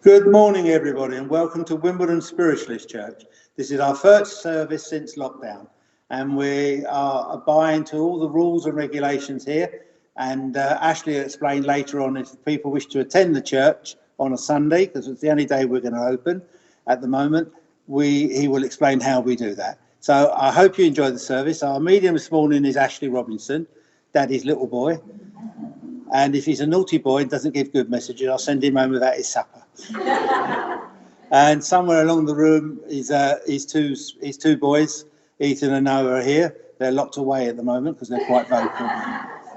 Good morning, everybody, and welcome to Wimbledon Spiritualist Church. This is our first service since lockdown, and we are abiding to all the rules and regulations here. And Ashley will explain later on if people wish to attend the church on a Sunday, because it's the only day we're going to open at the moment. He will explain how we do that. So I hope you enjoy the service. Our medium this morning is Ashley Robinson, Daddy's little boy. And if he's a naughty boy and doesn't give good messages, I'll send him home without his supper. And somewhere along the room is his two boys, Ethan and Noah, are here. They're locked away at the moment because they're quite vocal.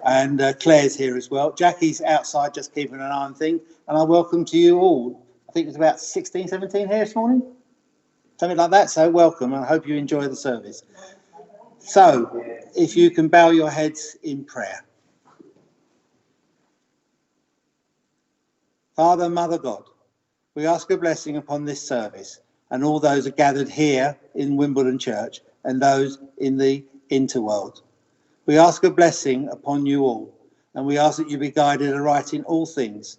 And Claire's here as well. Jackie's outside just keeping an eye on things. And I welcome to you all. I think there's about 16, 17 here this morning. Something like that. So welcome. I hope you enjoy the service. So if you can bow your heads in prayer. Father, Mother God, we ask a blessing upon this service and all those are gathered here in Wimbledon Church and those in the interworld. We ask a blessing upon you all, and we ask that you be guided aright in all things.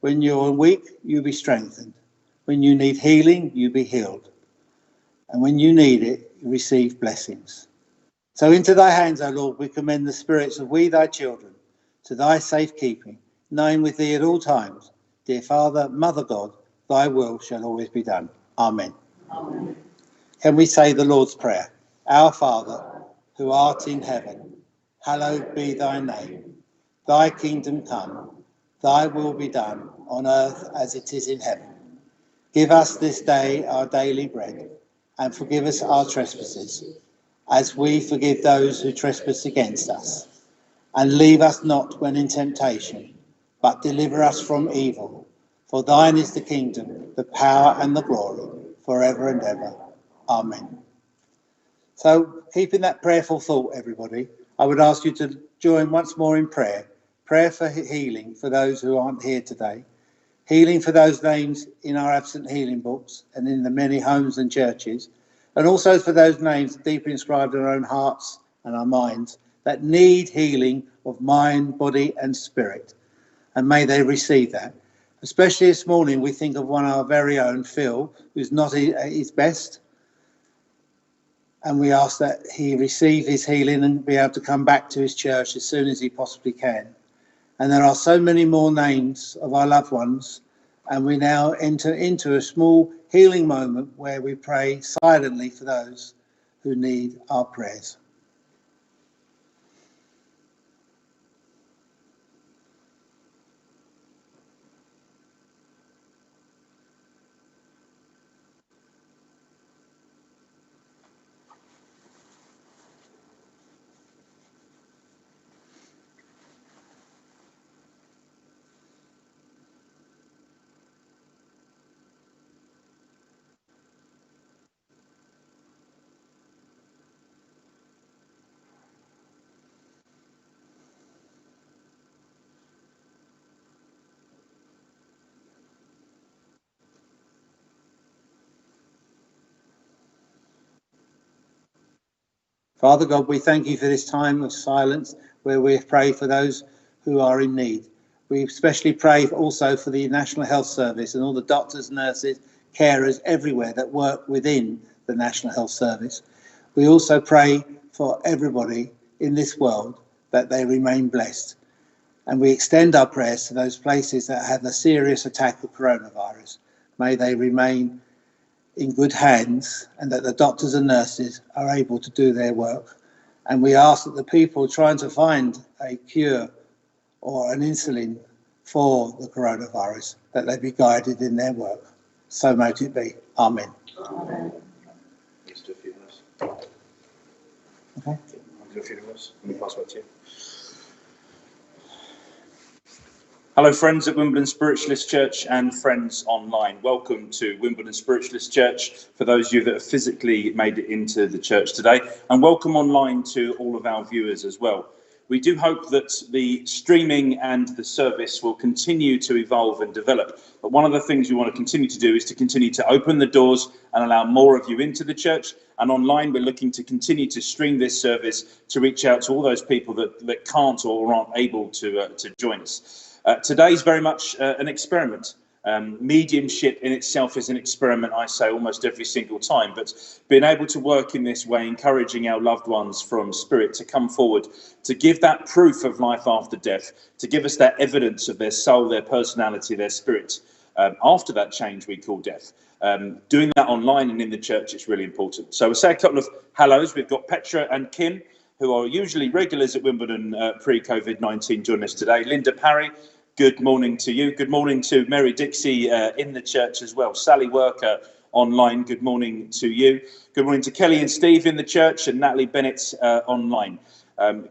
When you're weak, you be strengthened. When you need healing, you be healed. And when you need it, you receive blessings. So into thy hands, O Lord, we commend the spirits of we, thy children, to thy safekeeping, knowing with thee at all times, dear Father, Mother God, thy will shall always be done. Amen. Amen. Can we say the Lord's Prayer? Our Father, who art in heaven, hallowed be thy name. Thy kingdom come, thy will be done on earth as it is in heaven. Give us this day our daily bread, and forgive us our trespasses, as we forgive those who trespass against us. And leave us not when in temptation, but deliver us from evil. For thine is the kingdom, the power and the glory, forever and ever. Amen. So, keeping that prayerful thought, everybody, I would ask you to join once more in prayer. Prayer for healing for those who aren't here today. Healing for those names in our absent healing books and in the many homes and churches. And also for those names deeply inscribed in our own hearts and our minds that need healing of mind, body and spirit. And may they receive that. Especially this morning, we think of one of our very own, Phil, who's not at his best. And we ask that he receive his healing and be able to come back to his church as soon as he possibly can. And there are so many more names of our loved ones. And we now enter into a small healing moment where we pray silently for those who need our prayers. Father God, we thank you for this time of silence where we pray for those who are in need. We especially pray also for the National Health Service and all the doctors, nurses, carers everywhere that work within the National Health Service. We also pray for everybody in this world that they remain blessed. And we extend our prayers to those places that have a serious attack of coronavirus. May they remain in good hands and that the doctors and nurses are able to do their work. And we ask that the people trying to find a cure or an insulin for the coronavirus, that they be guided in their work. So might it be. Amen. Amen. Let's do a few minutes. Okay. I'll do a few minutes. Let me pass back to you. Hello friends at Wimbledon Spiritualist Church and friends online. Welcome to Wimbledon Spiritualist Church for those of you that have physically made it into the church today, and welcome online to all of our viewers as well. We do hope that the streaming and the service will continue to evolve and develop, but one of the things we want to continue to do is to continue to open the doors and allow more of you into the church, and online we're looking to continue to stream this service to reach out to all those people that can't or aren't able to join us. Today's very much an experiment. Mediumship in itself is an experiment, I say almost every single time, but being able to work in this way, encouraging our loved ones from spirit to come forward, to give that proof of life after death, to give us that evidence of their soul, their personality, their spirit, after that change we call death. Doing that online and in the church is really important. So we'll say a couple of hellos. We've got Petra and Kim, who are usually regulars at Wimbledon pre-COVID-19, joining us today. Linda Parry, good morning to you. Good morning to Mary Dixie in the church as well. Sally Worker online, good morning to you. Good morning to Kelly and Steve in the church, and Natalie Bennett online.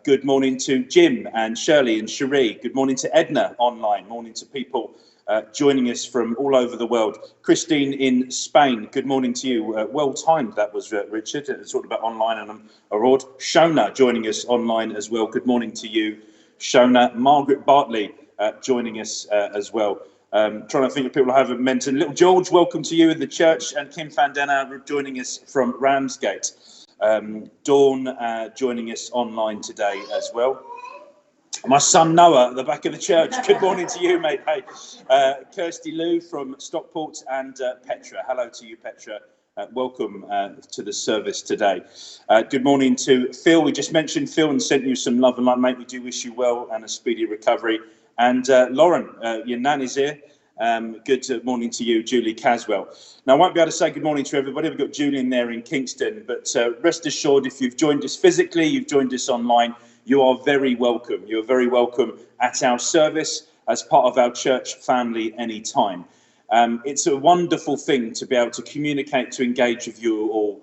Good morning to Jim and Shirley and Cherie. Good morning to Edna online. Morning to people joining us from all over the world. Christine in Spain, good morning to you. Well timed that was, Richard. It's talked about online and abroad. Shona joining us online as well. Good morning to you, Shona. Margaret Bartley joining us as well. Trying to think of people I haven't mentioned. Little George, welcome to you in the church, and Kim Fandana joining us from Ramsgate. Dawn joining us online today as well. My son Noah at the back of the church. Good morning to you, mate. Hey, Kirsty Lou from Stockport, and Petra. Hello to you, Petra. Welcome to the service today. Good morning to Phil. We just mentioned Phil and sent you some love and light, mate. We do wish you well and a speedy recovery. And Lauren, your nan is here. Good morning to you, Julie Caswell. Now, I won't be able to say good morning to everybody. We've got Julian there in Kingston, but rest assured, if you've joined us physically, you've joined us online, you are very welcome. You're very welcome at our service as part of our church family anytime. It's a wonderful thing to be able to communicate, to engage with you all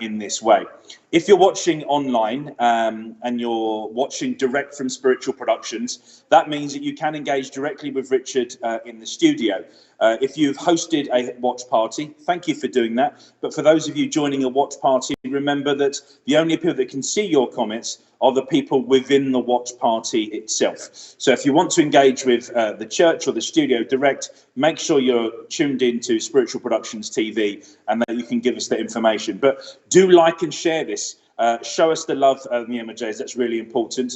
in this way. If you're watching online and you're watching direct from Spiritual Productions, that means that you can engage directly with Richard in the studio. If you've hosted a watch party, thank you for doing that. But for those of you joining a watch party, remember that the only people that can see your comments are the people within the watch party itself. So if you want to engage with the church or the studio direct, make sure you're tuned into Spiritual Productions TV and that you can give us that information. But do like and share this. Show us the love, the MJs, that's really important.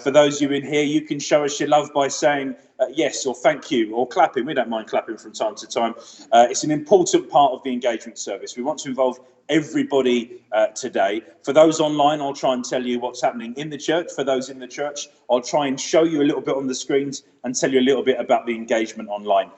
For those of you in here, you can show us your love by saying yes or thank you or clapping. We don't mind clapping from time to time. It's an important part of the engagement service. We want to involve everybody today. For those online, I'll try and tell you what's happening in the church. For those in the church, I'll try and show you a little bit on the screens and tell you a little bit about the engagement online.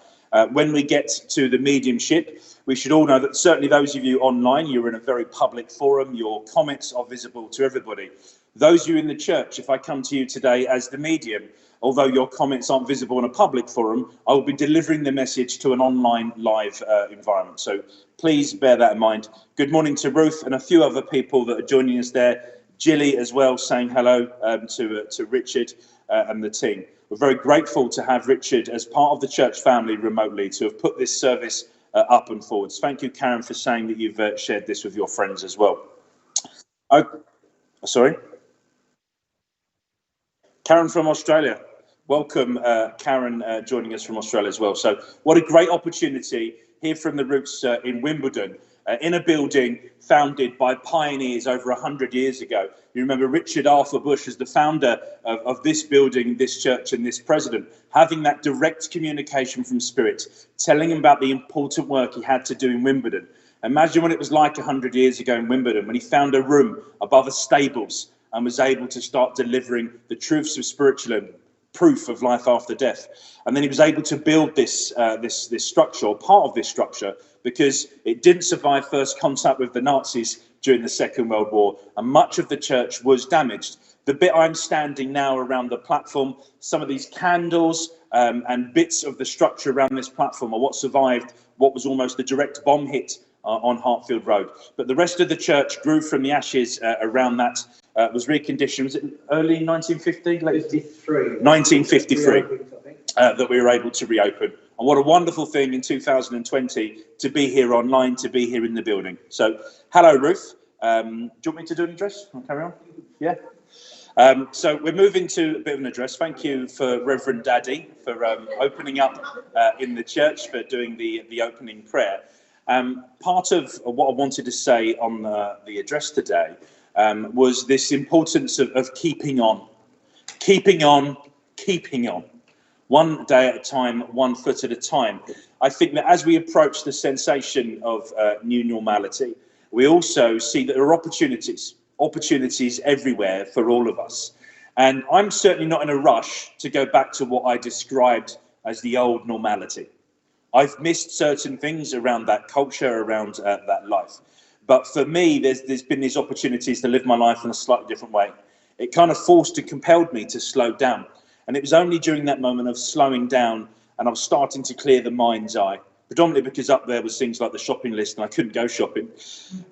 When we get to the mediumship, we should all know that certainly those of you online, you're in a very public forum. Your comments are visible to everybody. Those of you in the church, if I come to you today as the medium, although your comments aren't visible in a public forum, I will be delivering the message to an online live environment. So please bear that in mind. Good morning to Ruth and a few other people that are joining us there. Jilly as well, saying hello to Richard and the team. We're very grateful to have Richard as part of the church family remotely, to have put this service up and forwards. Thank you, Karen, for saying that you've shared this with your friends as well. Oh, sorry? Karen from Australia. Welcome, Karen, joining us from Australia as well. So what a great opportunity here from the roots in Wimbledon, in a building founded by pioneers over 100 years ago. You remember Richard Arthur Bush as the founder of this building, this church, and this president, having that direct communication from Spirit, telling him about the important work he had to do in Wimbledon. Imagine what it was like 100 years ago in Wimbledon when he found a room above the stables and was able to start delivering the truths of spiritualism, proof of life after death. And then he was able to build this structure, or part of this structure, because it didn't survive first contact with the Nazis during the Second World War, and much of the church was damaged. The bit I'm standing now around the platform, some of these candles and bits of the structure around this platform are what survived what was almost a direct bomb hit on Hartfield Road. But the rest of the church grew from the ashes around that, was reconditioned. Was it early 1950? Late 1953 that we were able to reopen. And what a wonderful thing in 2020 to be here online, to be here in the building. So, hello, Ruth. Do you want me to do an address? I'll carry on? Yeah. So we're moving to a bit of an address. Thank you for Reverend Daddy for opening up in the church, for doing the opening prayer. Part of what I wanted to say on the address today was this importance of keeping on. Keeping on, keeping on. one day at a time, 1 foot at a time. I think that as we approach the sensation of new normality, we also see that there are opportunities everywhere for all of us. And I'm certainly not in a rush to go back to what I described as the old normality. I've missed certain things around that culture, around that life. But for me, there's been these opportunities to live my life in a slightly different way. It kind of forced and compelled me to slow down. And it was only during that moment of slowing down and I was starting to clear the mind's eye, predominantly because up there was things like the shopping list and I couldn't go shopping.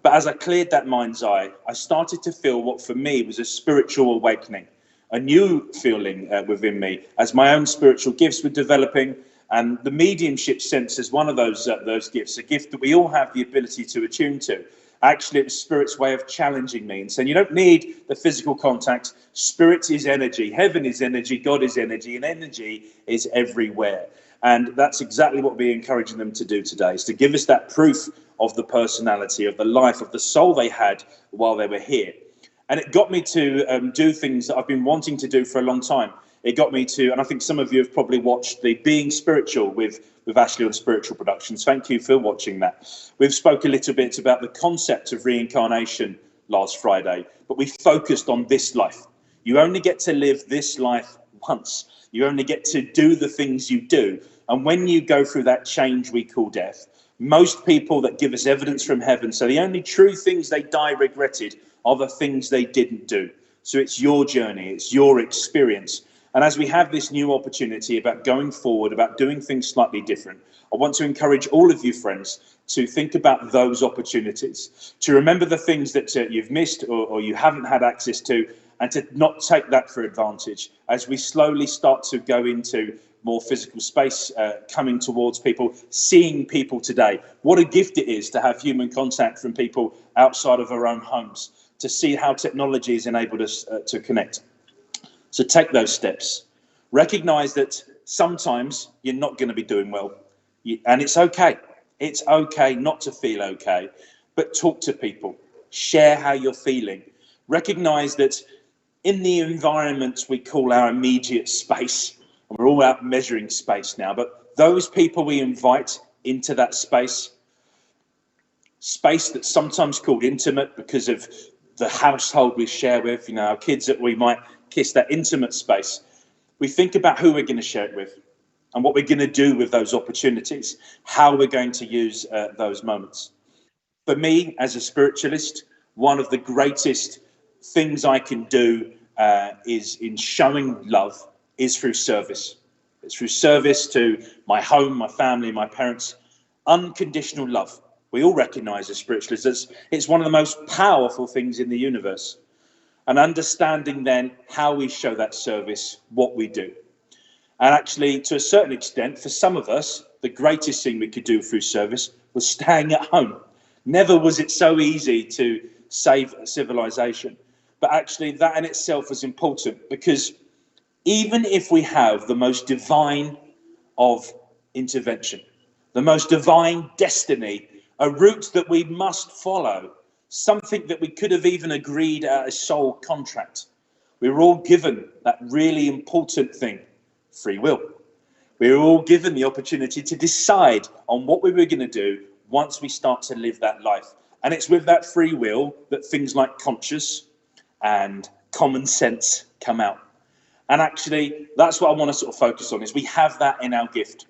But as I cleared that mind's eye, I started to feel what for me was a spiritual awakening, a new feeling within me as my own spiritual gifts were developing. And the mediumship sense is one of those gifts, a gift that we all have the ability to attune to. Actually, it was Spirit's way of challenging me and saying, you don't need the physical contact. Spirit is energy. Heaven is energy. God is energy. And energy is everywhere. And that's exactly what we're encouraging them to do today, is to give us that proof of the personality, of the life, of the soul they had while they were here. And it got me to do things that I've been wanting to do for a long time. It got me to, and I think some of you have probably watched the Being Spiritual with Ashley on Spiritual Productions. Thank you for watching that. We've spoke a little bit about the concept of reincarnation last Friday, but we focused on this life. You only get to live this life once. You only get to do the things you do. And when you go through that change we call death, most people that give us evidence from heaven say the only true things they die regretted are the things they didn't do. So it's your journey, it's your experience. And as we have this new opportunity about going forward, about doing things slightly different, I want to encourage all of you friends to think about those opportunities, to remember the things that you've missed or you haven't had access to, and to not take that for advantage as we slowly start to go into more physical space, coming towards people, seeing people today. What a gift it is to have human contact from people outside of our own homes, to see how technology has enabled us to connect. So take those steps. Recognize that sometimes you're not going to be doing well. And it's okay. It's okay not to feel okay. But talk to people. Share how you're feeling. Recognize that in the environment we call our immediate space, and we're all out measuring space now, but those people we invite into that space that's sometimes called intimate because of the household we share with, our kids that we might kiss, that intimate space. We think about who we're going to share it with and what we're going to do with those opportunities, how we're going to use those moments. For me, as a spiritualist, one of the greatest things I can do is in showing love is through service. It's through service to my home, my family, my parents. Unconditional love. We all recognize as spiritualists it's one of the most powerful things in the universe. And understanding then how we show that service, what we do. And actually, to a certain extent, for some of us, the greatest thing we could do through service was staying at home. Never was it so easy to save civilization. But actually, that in itself was important, because even if we have the most divine of intervention, the most divine destiny, a route that we must follow, something that we could have even agreed a soul contract. We were all given that really important thing, free will. We were all given the opportunity to decide on what we were going to do once we start to live that life. And it's with that free will that things like conscience and common sense come out. And actually, that's what I want to sort of focus on, is we have that in our gift.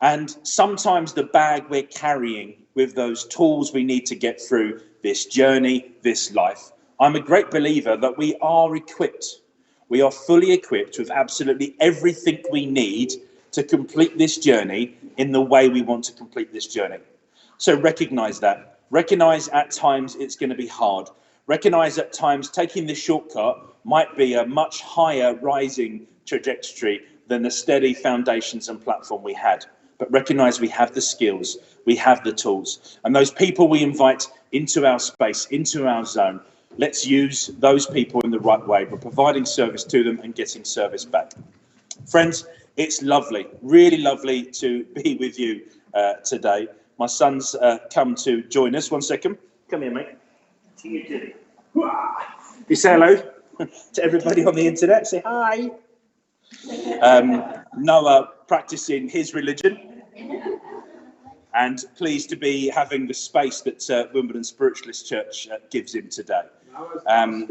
And sometimes the bag we're carrying with those tools we need to get through this journey, this life. I'm a great believer that we are equipped. We are fully equipped with absolutely everything we need to complete this journey in the way we want to complete this journey. So recognize that. Recognize at times it's going to be hard. Recognize at times taking this shortcut might be a much higher rising trajectory than the steady foundations and platform we had. But recognize we have the skills, we have the tools, and those people we invite into our space, into our zone, let's use those people in the right way. We're providing service to them and getting service back. Friends, it's lovely, really lovely to be with you today. My son's come to join us. 1 second. Come here, mate. What are you doing? You say hello to everybody on the internet. Say hi. Noah practicing his religion, and pleased to be having the space that Wimbledon Spiritualist Church gives him today. And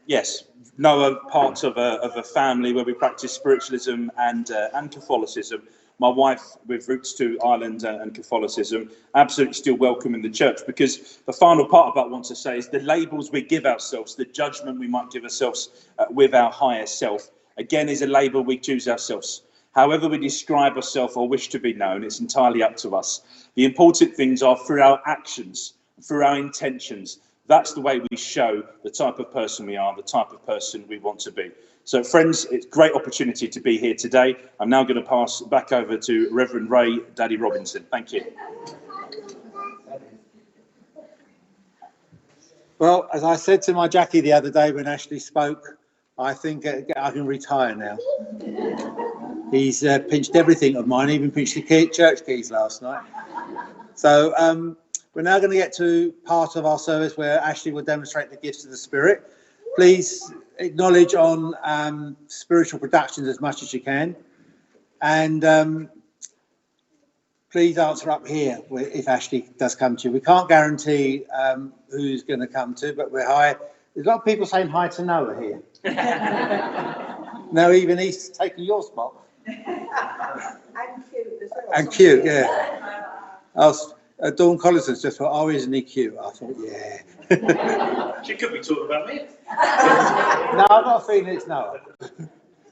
yes, Noah, part of a family where we practice spiritualism and Catholicism. My wife, with roots to Ireland and Catholicism, absolutely still welcome in the church, because the final part of what I want to say is the labels we give ourselves, the judgment we might give ourselves with our higher self, again, is a label we choose ourselves. However we describe ourselves or wish to be known, it's entirely up to us. The important things are through our actions, through our intentions. That's the way we show the type of person we are, the type of person we want to be. So, friends, it's a great opportunity to be here today. I'm now going to pass back over to Reverend Ray Daddy Robinson. Thank you. Well, as I said to my Jackie the other day when Ashley spoke, I think I can retire now. He's pinched everything of mine, even pinched the church keys last night. So we're now going to get to part of our service where Ashley will demonstrate the gifts of the Spirit. Please acknowledge on spiritual productions as much as you can. And please answer up here if Ashley does come to you. We can't guarantee who's going to come to, but we're high. There's a lot of people saying hi to Noah here. Now even he's taking your spot. And cute as well. And cute, yeah. Dawn Collison's just thought, oh, isn't he cute? I thought, yeah. She could be talking about me. No, I've got a feeling it's Noah.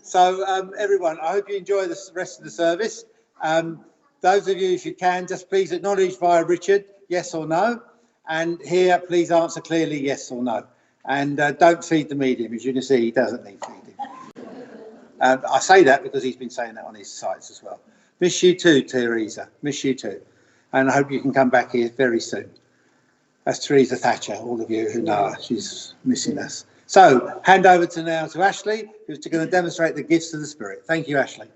So, everyone, I hope you enjoy the rest of the service. Those of you, if you can, just please acknowledge via Richard, yes or no. And here, please answer clearly, yes or no. And don't feed the medium. As you can see, he doesn't need feeding. I say that because he's been saying that on his sites as well. Miss you too, Teresa. Miss you too. And I hope you can come back here very soon. That's Teresa Thatcher, all of you who know her. She's missing us. So, hand over to Ashley, who's going to demonstrate the gifts of the Spirit. Thank you, Ashley.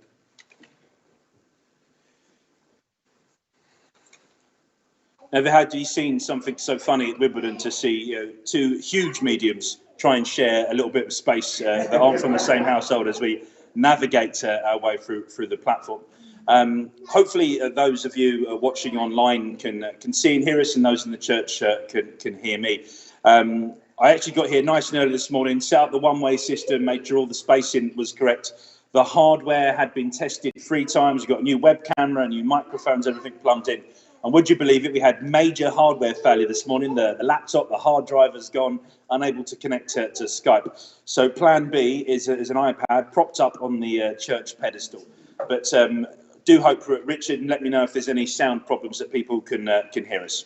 Never had you seen something so funny at Wimbledon to see two huge mediums try and share a little bit of space that aren't from the same household as we navigate our way through the platform. Hopefully those of you watching online can see and hear us, and those in the church can hear me. I actually got here nice and early this morning, set up the one-way system, made sure all the spacing was correct. The hardware had been tested 3 times. We've got a new web camera, new microphones, everything plumbed in. And would you believe it, we had major hardware failure this morning. The laptop, the hard drive has gone, unable to connect to Skype. So plan B is an iPad propped up on the church pedestal. But do hope for it, Richard, and let me know if there's any sound problems that people can hear us.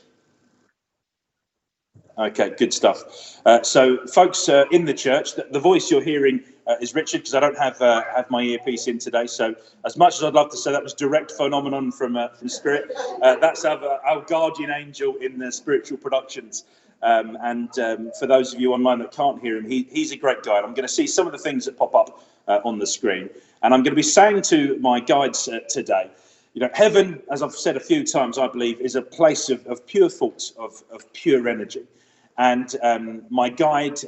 Okay, good stuff. So, folks in the church, the voice you're hearing is Richard, because I don't have my earpiece in today. So, as much as I'd love to say that was direct phenomenon from Spirit, that's our guardian angel in the spiritual productions. For those of you online that can't hear him, he's a great guide. I'm going to see some of the things that pop up on the screen, and I'm going to be saying to my guides today, you know, heaven, as I've said a few times, I believe, is a place of pure thought, of pure energy. And my guide,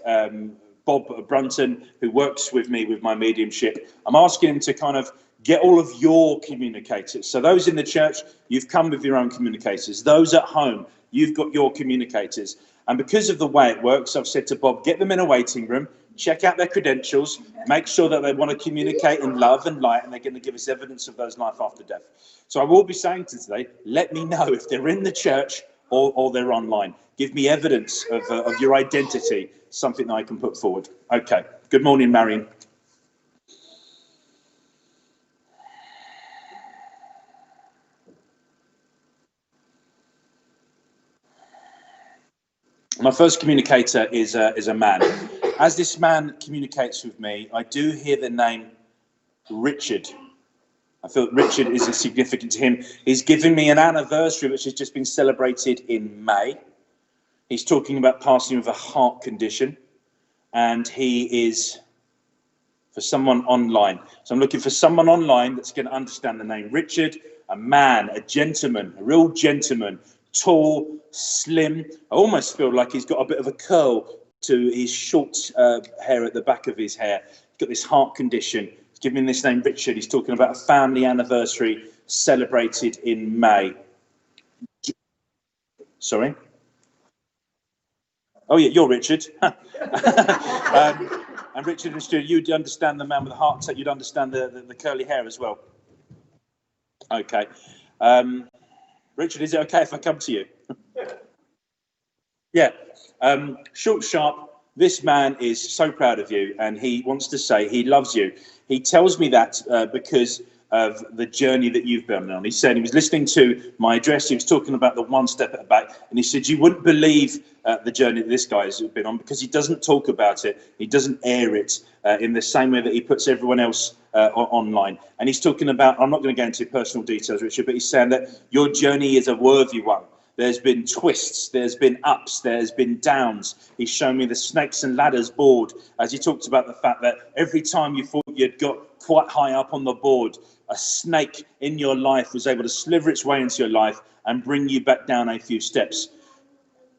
Bob Brunton, who works with me with my mediumship, I'm asking him to kind of get all of your communicators. So those in the church, you've come with your own communicators. Those at home, you've got your communicators. And because of the way it works, I've said to Bob, get them in a waiting room, check out their credentials, make sure that they want to communicate in love and light, and they're going to give us evidence of those life after death. So I will be saying to today, let me know if they're in the church or they're online. Give me evidence of your identity, something that I can put forward. Okay. Good morning, Marion. My first communicator is a man. As this man communicates with me, I do hear the name Richard. I feel Richard is significant to him. He's giving me an anniversary which has just been celebrated in May. He's talking about passing with a heart condition, and he is for someone online. So I'm looking for someone online that's going to understand the name Richard, a man, a gentleman, a real gentleman, tall, slim. I almost feel like he's got a bit of a curl to his short hair at the back of his hair. He's got this heart condition. He's given him this name, Richard. He's talking about a family anniversary celebrated in May. Sorry? Oh, yeah, you're Richard. And Richard and Stuart, you'd understand the man with the heart attack. You'd understand the curly hair as well. Okay. Richard, is it okay if I come to you? Yeah. Short, sharp. This man is so proud of you, and he wants to say he loves you. He tells me that because of the journey that you've been on. He said he was listening to my address. He was talking about the one step at the back, and he said you wouldn't believe the journey that this guy has been on, because he doesn't talk about it. He doesn't air it in the same way that he puts everyone else online. And he's talking about, I'm not going to go into personal details, Richard, but he's saying that your journey is a worthy one. There's been twists, there's been ups, there's been downs. He's shown me the snakes and ladders board, as he talked about the fact that every time you thought you'd got quite high up on the board, a snake in your life was able to sliver its way into your life and bring you back down a few steps.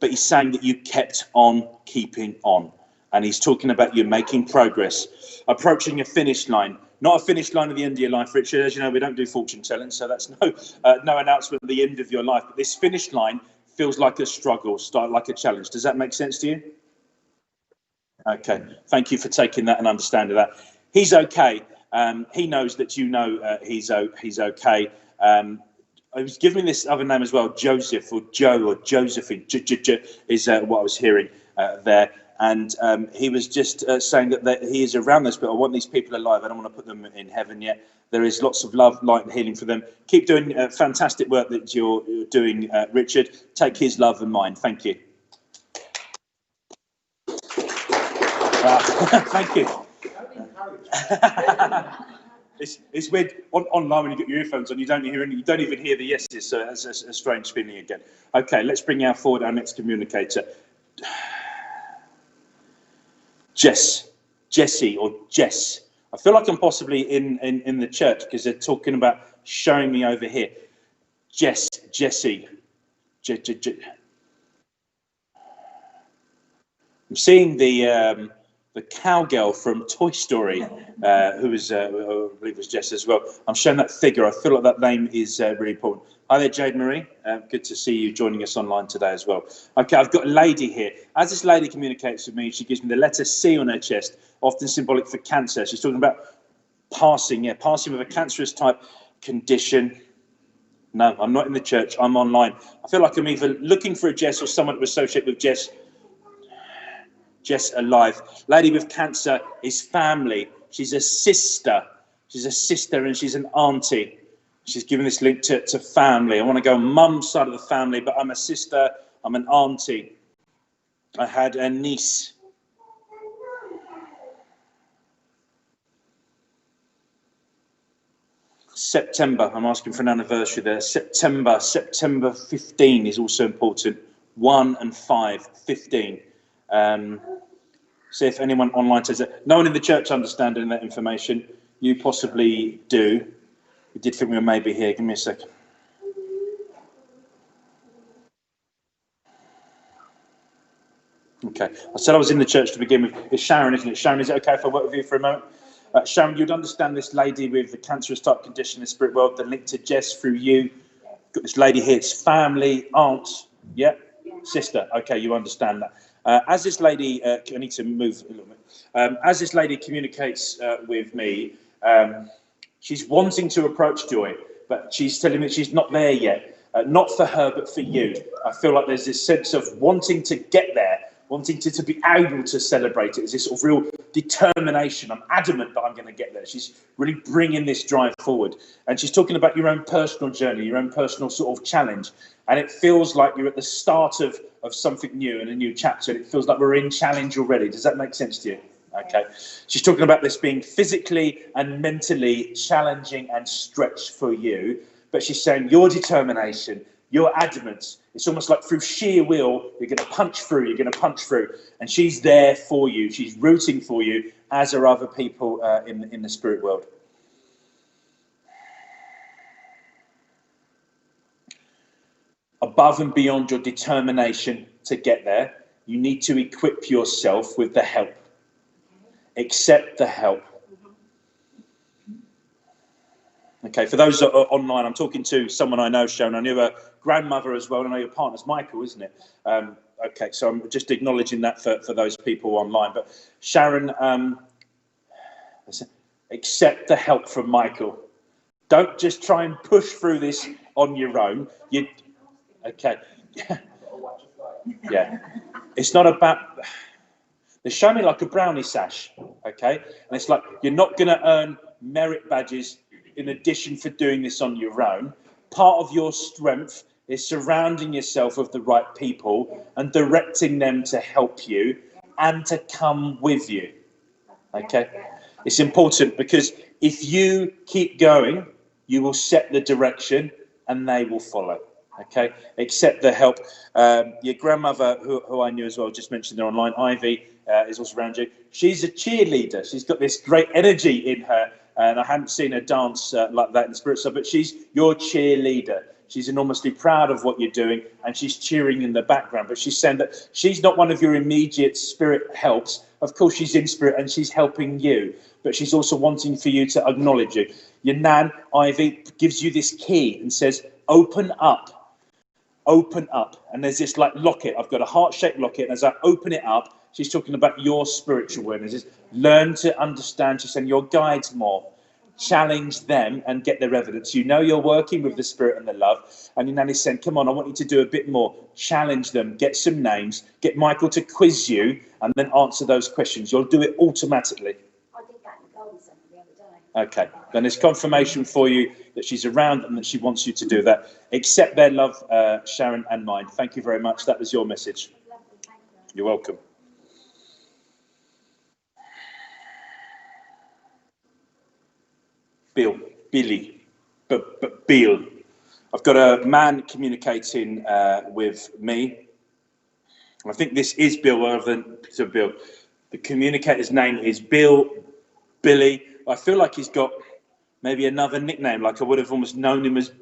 But he's saying that you kept on keeping on. And he's talking about you making progress, approaching a finish line. Not a finish line at the end of your life, Richard. As you know, we don't do fortune telling, so that's no announcement at the end of your life. But this finish line feels like a struggle, like a challenge. Does that make sense to you? Okay. Thank you for taking that and understanding that. He's okay. He knows that you know he's okay. I was giving this other name as well, Joseph or Joe or Josephine, is what I was hearing there. And he was just saying that he is around this, but I want these people alive. I don't want to put them in heaven yet. There is lots of love, light, and healing for them. Keep doing fantastic work that you're doing, Richard. Take his love and mine. Thank you. Thank you. It's weird online when you get your earphones on. You don't even hear the yeses. So that's a strange feeling again. Okay, let's bring forward our next communicator. Jesse or Jess. I feel like I'm possibly in the church because they're talking about showing me over here. Jesse. I'm seeing the cowgirl from Toy Story, who was, I believe was Jess as well. I'm showing that figure. I feel like that name is really important. Hi there, Jade Marie. Good to see you joining us online today as well. Okay, I've got a lady here. As this lady communicates with me, she gives me the letter C on her chest, often symbolic for cancer. She's talking about passing with a cancerous type condition. No, I'm not in the church. I'm online. I feel like I'm either looking for a Jess or someone to associate with Jess. Jess alive. Lady with cancer is family. She's a sister. She's a sister and she's an auntie. She's given this link to family. I want to go mum's side of the family, but I'm a sister. I'm an auntie. I had a niece. September. I'm asking for an anniversary there. September 15 is also important. 1 and 5, 15. See if anyone online says that. No one in the church understanding that information. You possibly do. We did think we were maybe here. Give me a second. Okay. I said I was in the church to begin with. It's Sharon, isn't it? Sharon, is it okay if I work with you for a moment? Sharon, you'd understand this lady with the cancerous type condition in the spirit world, the link to Jess through you. Got this lady here. It's family, aunt. Yeah? Sister. Okay, you understand that. As this lady, I need to move a little bit. As this lady communicates with me, she's wanting to approach Joy, but she's telling me she's not there yet. Not for her, but for you. I feel like there's this sense of wanting to get there, wanting to be able to celebrate it. There's this sort of real determination. I'm adamant that I'm going to get there. She's really bringing this drive forward. And she's talking about your own personal journey, your own personal sort of challenge. And it feels like you're at the start of something new and a new chapter. And it feels like we're in challenge already. Does that make sense to you? Okay. She's talking about this being physically and mentally challenging and stretched for you. But she's saying your determination, your adamance, it's almost like through sheer will, you're going to punch through, And she's there for you. She's rooting for you, as are other people in the spirit world. Above and beyond your determination to get there, you need to equip yourself with the help. Accept the help. Okay, for those that are online, I'm talking to someone I know, Sharon. I knew her grandmother as well. I know your partner's Michael, isn't it? Okay, so I'm just acknowledging that for those people online. But Sharon, accept the help from Michael. Don't just try and push through this on your own. Okay. Yeah. It's not about... They show me like a brownie sash, okay? And it's like, you're not going to earn merit badges in addition for doing this on your own. Part of your strength is surrounding yourself with the right people and directing them to help you and to come with you, okay? It's important because if you keep going, you will set the direction and they will follow, okay? Accept the help. Your grandmother, who I knew as well, just mentioned her online, Ivy, is also around you. She's a cheerleader. She's got this great energy in her, and I haven't seen her dance like that in the spirit side, but she's your cheerleader. She's enormously proud of what you're doing, and she's cheering in the background. But she's saying that she's not one of your immediate spirit helps. Of course, she's in spirit and she's helping you, but she's also wanting for you to acknowledge you. Your nan, Ivy, gives you this key and says, open up. Open up. And there's this like locket. I've got a heart-shaped locket, and as I open it up, she's talking about your spiritual awareness. Learn to understand. She's saying your guides more. Challenge them and get their evidence. You know you're working with the spirit and the love. And your nanny's saying, come on, I want you to do a bit more. Challenge them. Get some names. Get Michael to quiz you and then answer those questions. You'll do it automatically. I did that in the Golden Centre the other day. Okay. Then there's confirmation for you that she's around and that she wants you to do that. Accept their love, Sharon and mine. Thank you very much. That was your message. You're welcome. Billy. I've got a man communicating with me. I think this is Bill rather than Bill. The communicator's name is Billy. I feel like he's got maybe another nickname, like I would have almost known him as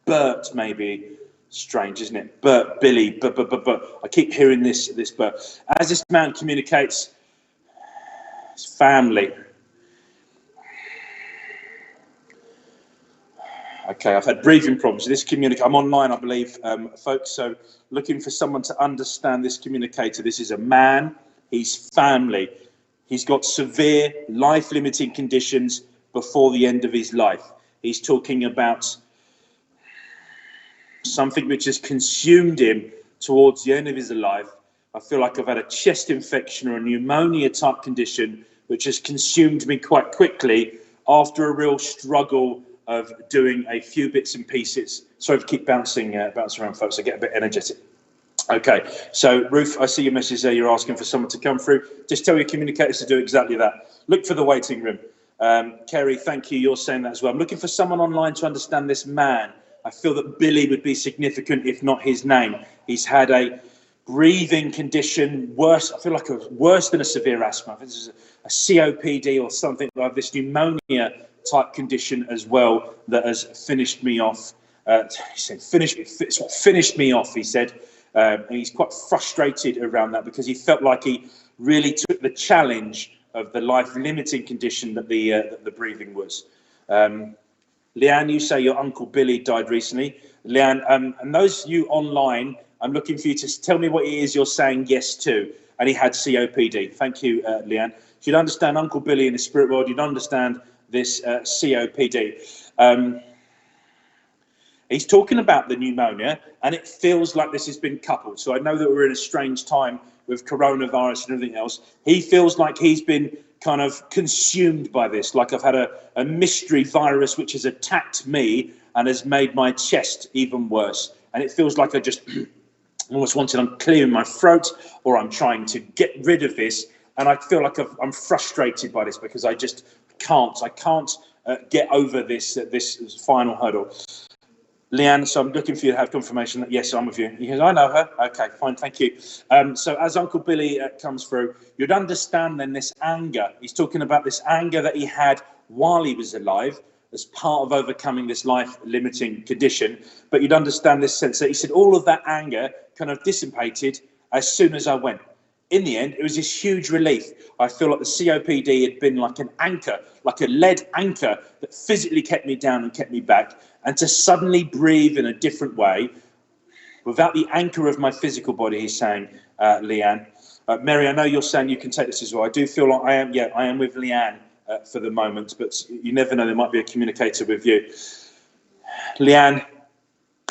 Bert, maybe. Strange, isn't it? Bert, Billy, I keep hearing this Bert. As this man communicates, his family. Okay, I've had breathing problems. I'm online, I believe, folks. So looking for someone to understand this communicator. This is a man, he's family. He's got severe life-limiting conditions before the end of his life. He's talking about something which has consumed him towards the end of his life. I feel like I've had a chest infection or a pneumonia type condition which has consumed me quite quickly after a real struggle of doing a few bits and pieces. Sorry to keep bouncing around, folks. I get a bit energetic. Okay, so Ruth, I see your message there. You're asking for someone to come through. Just tell your communicators to do exactly that. Look for the waiting room. Kerry, thank you. You're saying that as well. I'm looking for someone online to understand this man. I feel that Billy would be significant, if not his name. He's had a breathing condition, worse. I feel like worse than a severe asthma. This is a COPD or something like this pneumonia type condition as well that has finished me off. He said, finished me off, he said. And he's quite frustrated around that because he felt like he really took the challenge of the life-limiting condition that the breathing was. Leanne, you say your Uncle Billy died recently. Leanne, and those of you online, I'm looking for you to tell me what it is you're saying yes to. And he had COPD. Thank you, Leanne. If you'd understand Uncle Billy in the spirit world, you'd understand this COPD. He's talking about the pneumonia, and it feels like this has been coupled. So I know that we're in a strange time with coronavirus and everything else. He feels like he's been kind of consumed by this, like I've had a mystery virus which has attacked me and has made my chest even worse. And it feels like I just almost I'm clearing my throat, or I'm trying to get rid of this. And I feel like I'm frustrated by this because I just can't get over this final hurdle. Leanne, so I'm looking for you to have confirmation that yes, I'm with you. He goes, I know her. Okay, fine, thank you. So as Uncle Billy comes through, you'd understand then this anger. He's talking about this anger that he had while he was alive as part of overcoming this life-limiting condition. But you'd understand this sense that he said all of that anger kind of dissipated as soon as I went. in the end, it was this huge relief. I feel like the COPD had been like an anchor, like a lead anchor that physically kept me down and kept me back. And to suddenly breathe in a different way, without the anchor of my physical body, he's saying, Leanne. Mary, I know you're saying you can take this as well. I do feel like I am with Leanne for the moment, but you never know, there might be a communicator with you. Leanne,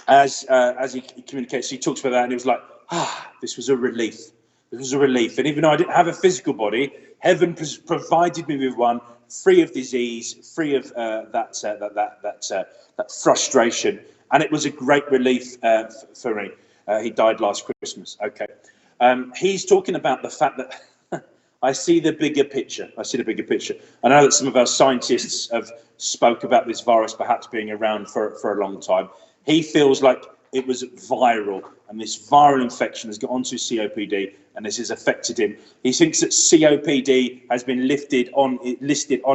as he communicates, he talks about that, and he was like, this was a relief. It was a relief. And even though I didn't have a physical body, heaven provided me with one, free of disease, free of that frustration. And it was a great relief for me. He died last Christmas. Okay. He's talking about the fact that I see the bigger picture. I see the bigger picture. I know that some of our scientists have spoke about this virus perhaps being around for a long time. He feels like it was viral, and this viral infection has got onto COPD, and this has affected him. He thinks that COPD has been listed on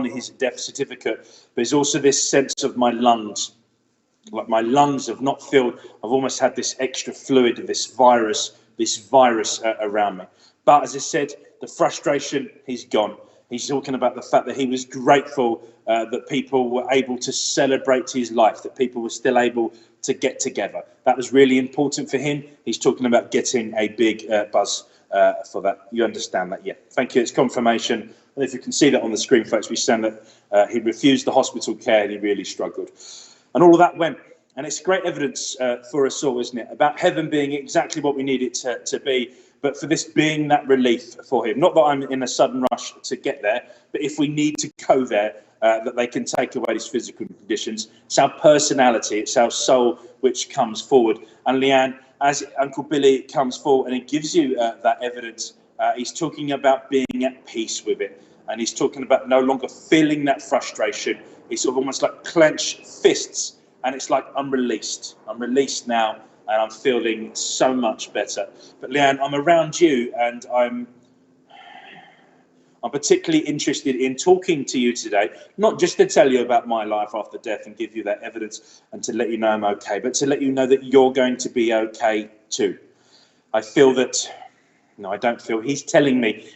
his death certificate. But there's also this sense of my lungs, like my lungs have not filled. I've almost had this extra fluid of this virus around me. But as I said, the frustration, he's gone. He's talking about the fact that he was grateful that people were able to celebrate his life, that people were still able to get together. That was really important for him. He's talking about getting a big buzz for that. You understand that? Yeah. Thank you. It's confirmation. And if you can see that on the screen, folks, we stand that he refused the hospital care and he really struggled. And all of that went. And it's great evidence for us all, isn't it? About heaven being exactly what we need it to be, but for this being that relief for him. Not that I'm in a sudden rush to get there, but if we need to go there, that they can take away these physical conditions. It's our personality, it's our soul which comes forward. And Leanne, as Uncle Billy comes forward and he gives you that evidence, he's talking about being at peace with it. And he's talking about no longer feeling that frustration. It's sort of almost like clenched fists. And it's like, I'm released now, and I'm feeling so much better. But Leanne, I'm around you, and I'm particularly interested in talking to you today, not just to tell you about my life after death and give you that evidence and to let you know I'm okay, but to let you know that you're going to be okay too. I feel that, no, I don't feel, he's telling me,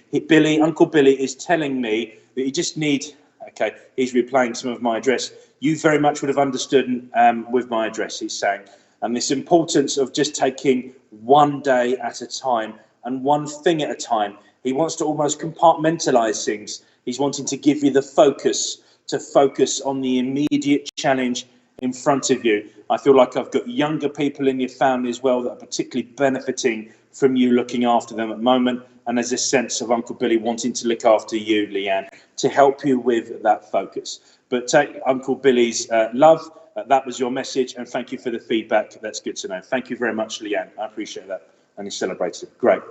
Uncle Billy is telling me that you just need, okay, he's replaying some of my address. You very much would have understood with my address, he's saying. And this importance of just taking one day at a time and one thing at a time. He wants to almost compartmentalize things. He's wanting to give you the focus, to focus on the immediate challenge in front of you. I feel like I've got younger people in your family as well that are particularly benefiting from you looking after them at the moment. And there's a sense of Uncle Billy wanting to look after you, Leanne, to help you with that focus. But take Uncle Billy's love. That was your message. And thank you for the feedback. That's good to know. Thank you very much, Leanne. I appreciate that. And he celebrated. Great.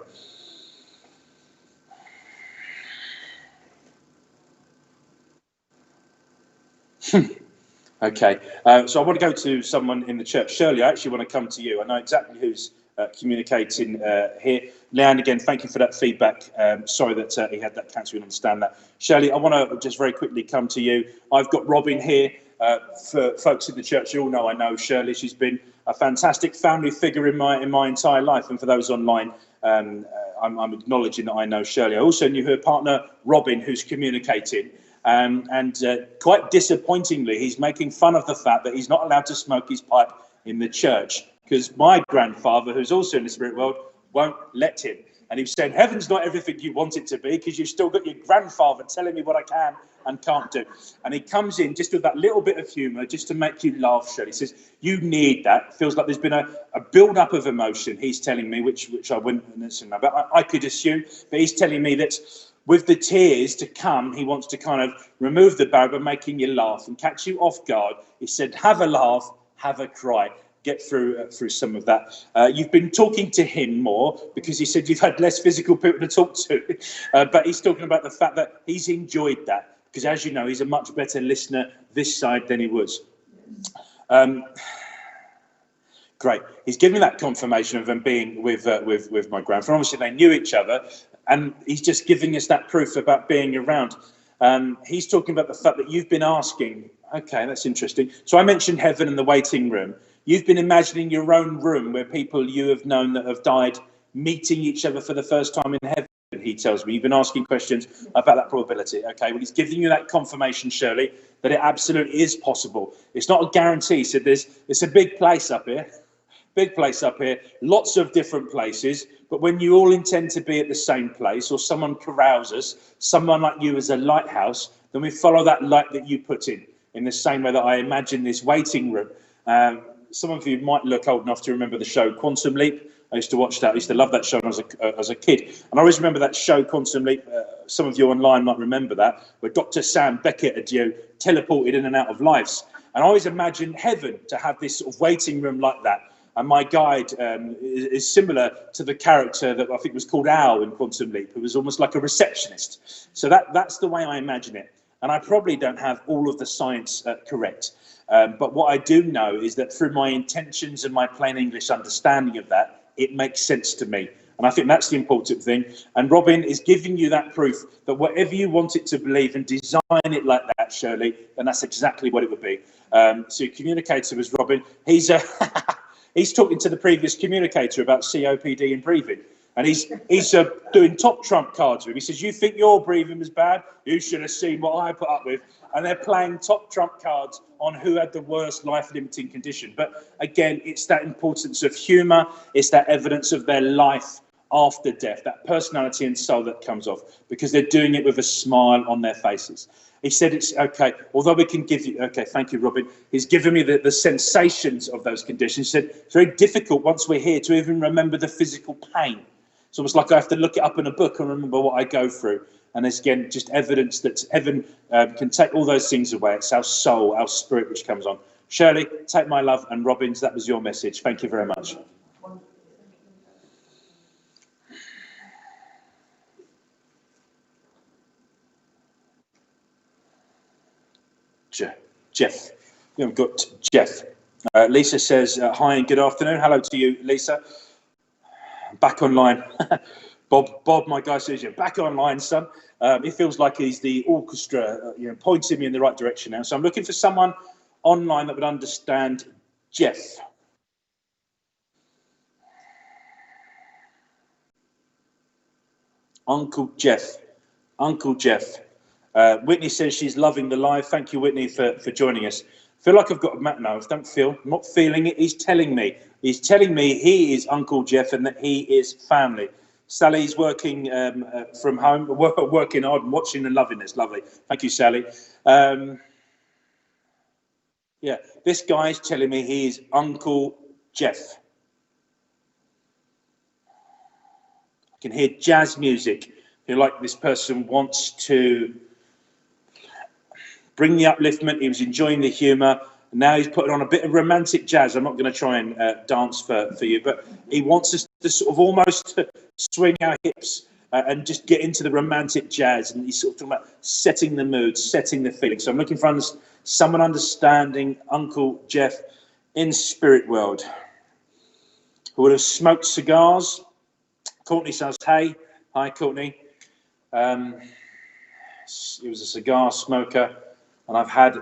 Okay. So I want to go to someone in the church. Shirley, I actually want to come to you. I know exactly who's communicating here. Leanne, again, thank you for that feedback. Sorry that he had that cancer. We understand that. Shirley, I want to just very quickly come to you. I've got Robin here. For folks in the church, you all know I know Shirley. She's been a fantastic family figure in my entire life. And for those online, I'm acknowledging that I know Shirley. I also knew her partner, Robin, who's communicating. And quite disappointingly, he's making fun of the fact that he's not allowed to smoke his pipe in the church because my grandfather, who's also in the spirit world, won't let him. And he said, heaven's not everything you want it to be because you've still got your grandfather telling me what I can and can't do. And he comes in just with that little bit of humour just to make you laugh, Shirley. He says, you need that. Feels like there's been a build-up of emotion, he's telling me, which I wouldn't know, but I could assume. But he's telling me that with the tears to come, he wants to kind of remove the barrier by making you laugh and catch you off guard. He said, have a laugh, have a cry. Get through some of that. You've been talking to him more because he said you've had less physical people to talk to. But he's talking about the fact that he's enjoyed that because, as you know, he's a much better listener this side than he was. Great. He's giving that confirmation of them being with my grandfather. Obviously, they knew each other, and he's just giving us that proof about being around. He's talking about the fact that you've been asking. Okay, that's interesting. So I mentioned heaven and the waiting room. You've been imagining your own room where people you have known that have died meeting each other for the first time in heaven, he tells me. You've been asking questions about that probability. Okay, well, he's giving you that confirmation, Shirley, that it absolutely is possible. It's not a guarantee. He said it's a big place up here. Big place up here, lots of different places, but when you all intend to be at the same place, or someone carouses, someone like you as a lighthouse, then we follow that light that you put in the same way that I imagine this waiting room. Some of you might look old enough to remember the show Quantum Leap. I used to watch that. I used to love that show as a kid. And I always remember that show, Quantum Leap. Some of you online might remember that, where Dr. Sam Beckett had teleported in and out of lives. And I always imagined heaven to have this sort of waiting room like that. And my guide is similar to the character that I think was called Al in Quantum Leap, who was almost like a receptionist. So that's the way I imagine it. And I probably don't have all of the science correct. But what I do know is that through my intentions and my plain English understanding of that, it makes sense to me. And I think that's the important thing. And Robin is giving you that proof that whatever you want it to believe and design it like that, Shirley, then that's exactly what it would be. So your communicator was Robin. He's talking to the previous communicator about COPD and breathing. And he's doing top trump cards with him. He says, you think your breathing was bad? You should have seen what I put up with. And they're playing top trump cards on who had the worst life-limiting condition. But again, it's that importance of humour. It's that evidence of their life after death, that personality and soul that comes off, because they're doing it with a smile on their faces. He said, it's okay, although we can give you, okay, thank you, Robin. He's given me the sensations of those conditions. He said, it's very difficult once we're here to even remember the physical pain. It's almost like I have to look it up in a book and remember what I go through. And there's, again, just evidence that heaven can take all those things away. It's our soul, our spirit, which comes on. Shirley, take my love, and Robin's, that was your message. Thank you very much. Jeff. We've got Jeff. Lisa says, hi and good afternoon. Hello to you, Lisa. Back online. Bob, my guy, says, you're back online, son. It feels like he's the orchestra, pointing me in the right direction now. So I'm looking for someone online that would understand Jeff. Uncle Jeff. Whitney says she's loving the live. Thank you, Whitney, for joining us. I feel like I've got a no, I don't feel. I'm not feeling it. He's telling me he is Uncle Jeff and that he is family. Sally's working from home, working hard and watching and loving this. Lovely. Thank you, Sally. Yeah, this guy's telling me he's Uncle Jeff. I can hear jazz music. I feel like this person wants to bring the upliftment. He was enjoying the humour. Now he's putting on a bit of romantic jazz. I'm not going to try and dance for you, but he wants us to sort of almost swing our hips and just get into the romantic jazz. And he's sort of talking about setting the mood, setting the feeling. So I'm looking for someone understanding Uncle Jeff in spirit world, who would have smoked cigars. Courtney says, hey. Hi, Courtney. He was a cigar smoker, and I've had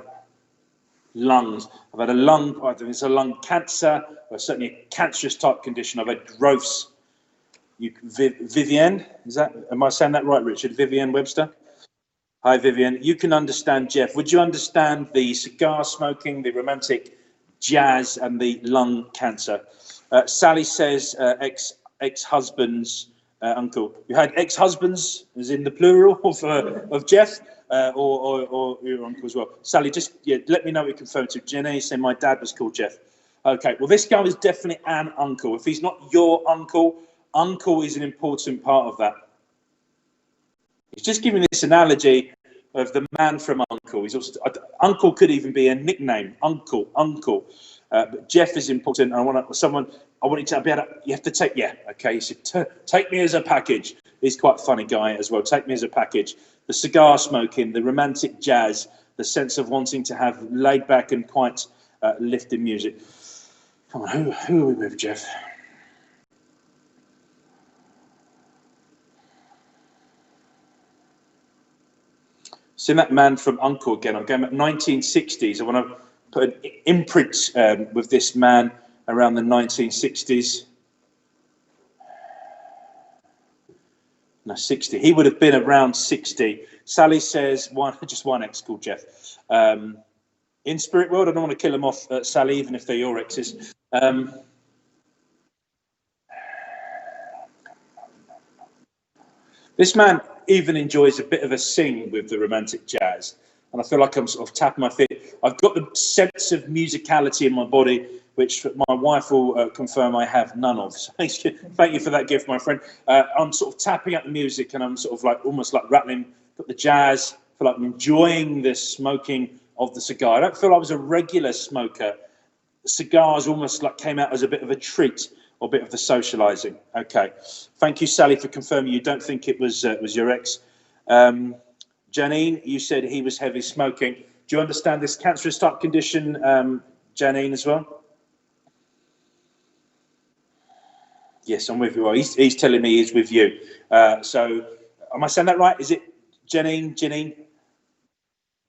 lungs. I've had I think it's a lung cancer, or certainly a cancerous type condition. I've had growths. Vivienne, am I saying that right, Richard? Vivienne Webster? Hi, Vivienne. You can understand Jeff. Would you understand the cigar smoking, the romantic jazz, and the lung cancer? Sally says ex-husbands, uncle. You had ex-husbands, as in the plural of Jeff, or your uncle as well. Sally, just let me know what you confirm to. Jenny saying my dad was called Jeff. Okay, well, this guy is definitely an uncle. If he's not your uncle, uncle is an important part of that. He's just giving this analogy of the man from Uncle. He's also Uncle could even be a nickname. Uncle. But Jeff is important. I want you to be able to, you have to take, okay, he said, take me as a package. He's quite a funny guy as well. Take me as a package. The cigar smoking, the romantic jazz, the sense of wanting to have laid back and quite lifting music. Come on, who are we with, Jeff? Seeing that man from Uncle again. I'm going back 1960s. I want to put an imprint with this man around the 1960s. No, 60. He would have been around 60. Sally says just one ex called Jeff. In spirit world, I don't want to kill them off, Sally, even if they're your exes. This man even enjoys a bit of a sing with the romantic jazz. And I feel like I'm sort of tapping my feet. I've got the sense of musicality in my body, which my wife will confirm I have none of. So thank you for that gift, my friend. I'm sort of tapping at the music, and I'm sort of like almost like rattling, got the jazz. I feel like I'm enjoying the smoking of the cigar. I don't feel I was a regular smoker. Cigars almost like came out as a bit of a treat or a bit of the socialising. Okay, thank you, Sally, for confirming you don't think it was your ex. Janine, you said he was heavy smoking. Do you understand this cancerous type condition, Janine, as well? Yes, I'm with you. Well, he's telling me he's with you. So, am I saying that right? Is it Janine?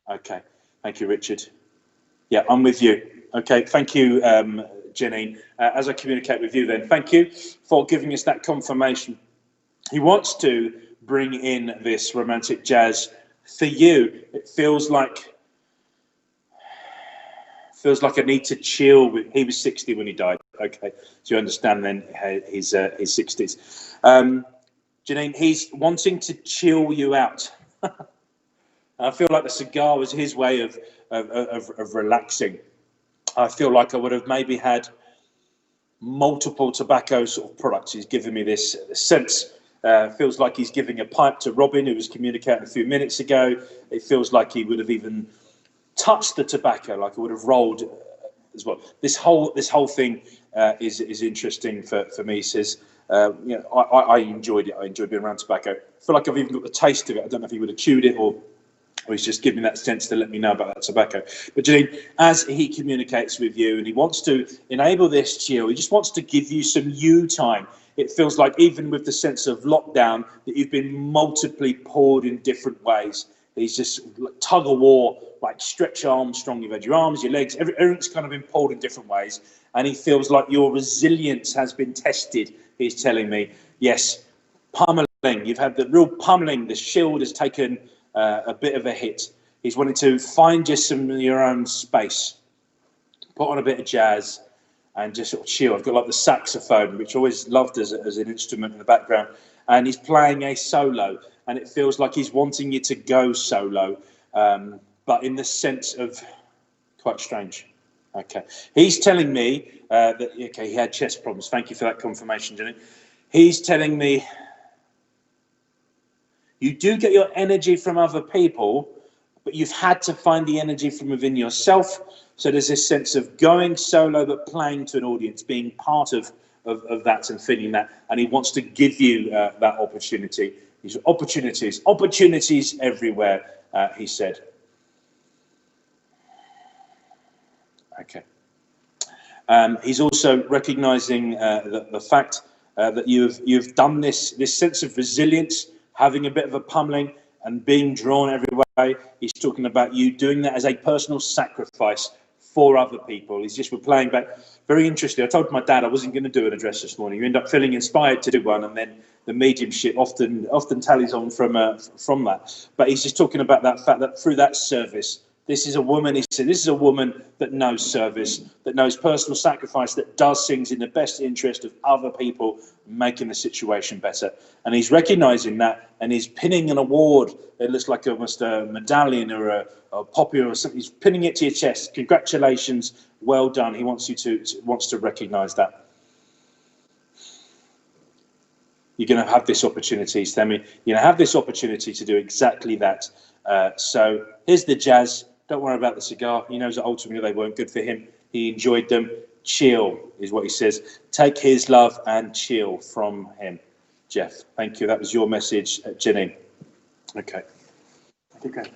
Okay, thank you, Richard. Yeah, I'm with you. Okay, thank you, Janine. As I communicate with you then, thank you for giving us that confirmation. He wants to bring in this romantic jazz for you. It feels like I need to chill with. He was 60 when he died. Okay, do you understand then his 60s? Janine, he's wanting to chill you out. I feel like the cigar was his way of relaxing. I feel like I would have maybe had multiple tobacco sort of products. He's giving me this sense. Feels like he's giving a pipe to Robin, who was communicating a few minutes ago. It feels like he would have even touched the tobacco, like it would have rolled as well. This whole thing is interesting for me. He says, I enjoyed it. I enjoyed being around tobacco. I feel like I've even got the taste of it. I don't know if he would have chewed it or he's just giving me that sense to let me know about that tobacco. But Janine, as he communicates with you and he wants to enable this chill, he just wants to give you some you time. It feels like even with the sense of lockdown that you've been multiply poured in different ways. He's just like tug of war, like stretch Armstrong. You've had your arms, your legs, everything's kind of been pulled in different ways. And he feels like your resilience has been tested, he's telling me. Yes, pummeling. You've had the real pummeling. The shield has taken a bit of a hit. He's wanting to find you some of your own space, put on a bit of jazz and just sort of chill. I've got like the saxophone, which I always loved as an instrument in the background, and he's playing a solo, and it feels like he's wanting you to go solo, but in the sense of quite strange. Okay, he's telling me that he had chest problems. Thank you for that confirmation, Jenny. He's telling me you do get your energy from other people, but you've had to find the energy from within yourself. So there's this sense of going solo, but playing to an audience, being part of that and feeling that. And he wants to give you that opportunity. These opportunities everywhere, he said. Okay. He's also recognizing the fact that you've done this sense of resilience, having a bit of a pummeling and being drawn every way. He's talking about you doing that as a personal sacrifice for other people. He's just, we're playing back. Very interesting. I told my dad I wasn't going to do an address this morning. You end up feeling inspired to do one, and then the mediumship often tallies on from that. But he's just talking about that fact that through that service, this is a woman, he said, this is a woman that knows service, that knows personal sacrifice, that does things in the best interest of other people, making the situation better. And he's recognising that, and he's pinning an award. It looks like almost a medallion or a poppy or something. He's pinning it to your chest. Congratulations, well done. He wants you to recognise that. You're going to have this opportunity, Sammy. You're going to have this opportunity to do exactly that. So here's the jazz. Don't worry about the cigar. He knows that ultimately they weren't good for him. He enjoyed them. Chill is what he says. Take his love and chill from him. Jeff, thank you. That was your message, Jenny. Okay. Okay.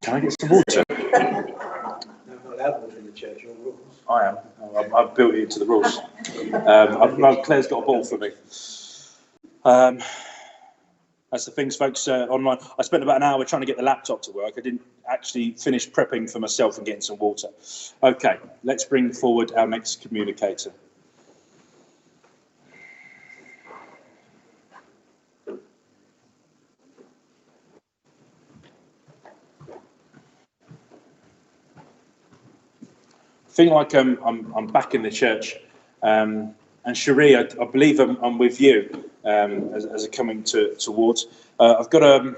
Can I get some water? I'm not allowed water in the church. Your rules. I am. I've built it into the rules. Claire's got a bottle for me. That's the things, folks, online. I spent about an hour trying to get the laptop to work. I didn't actually finish prepping for myself and getting some water. Okay, let's bring forward our next communicator. feel like I'm back in the church. And Cherie, I believe I'm with you as a coming towards. I've got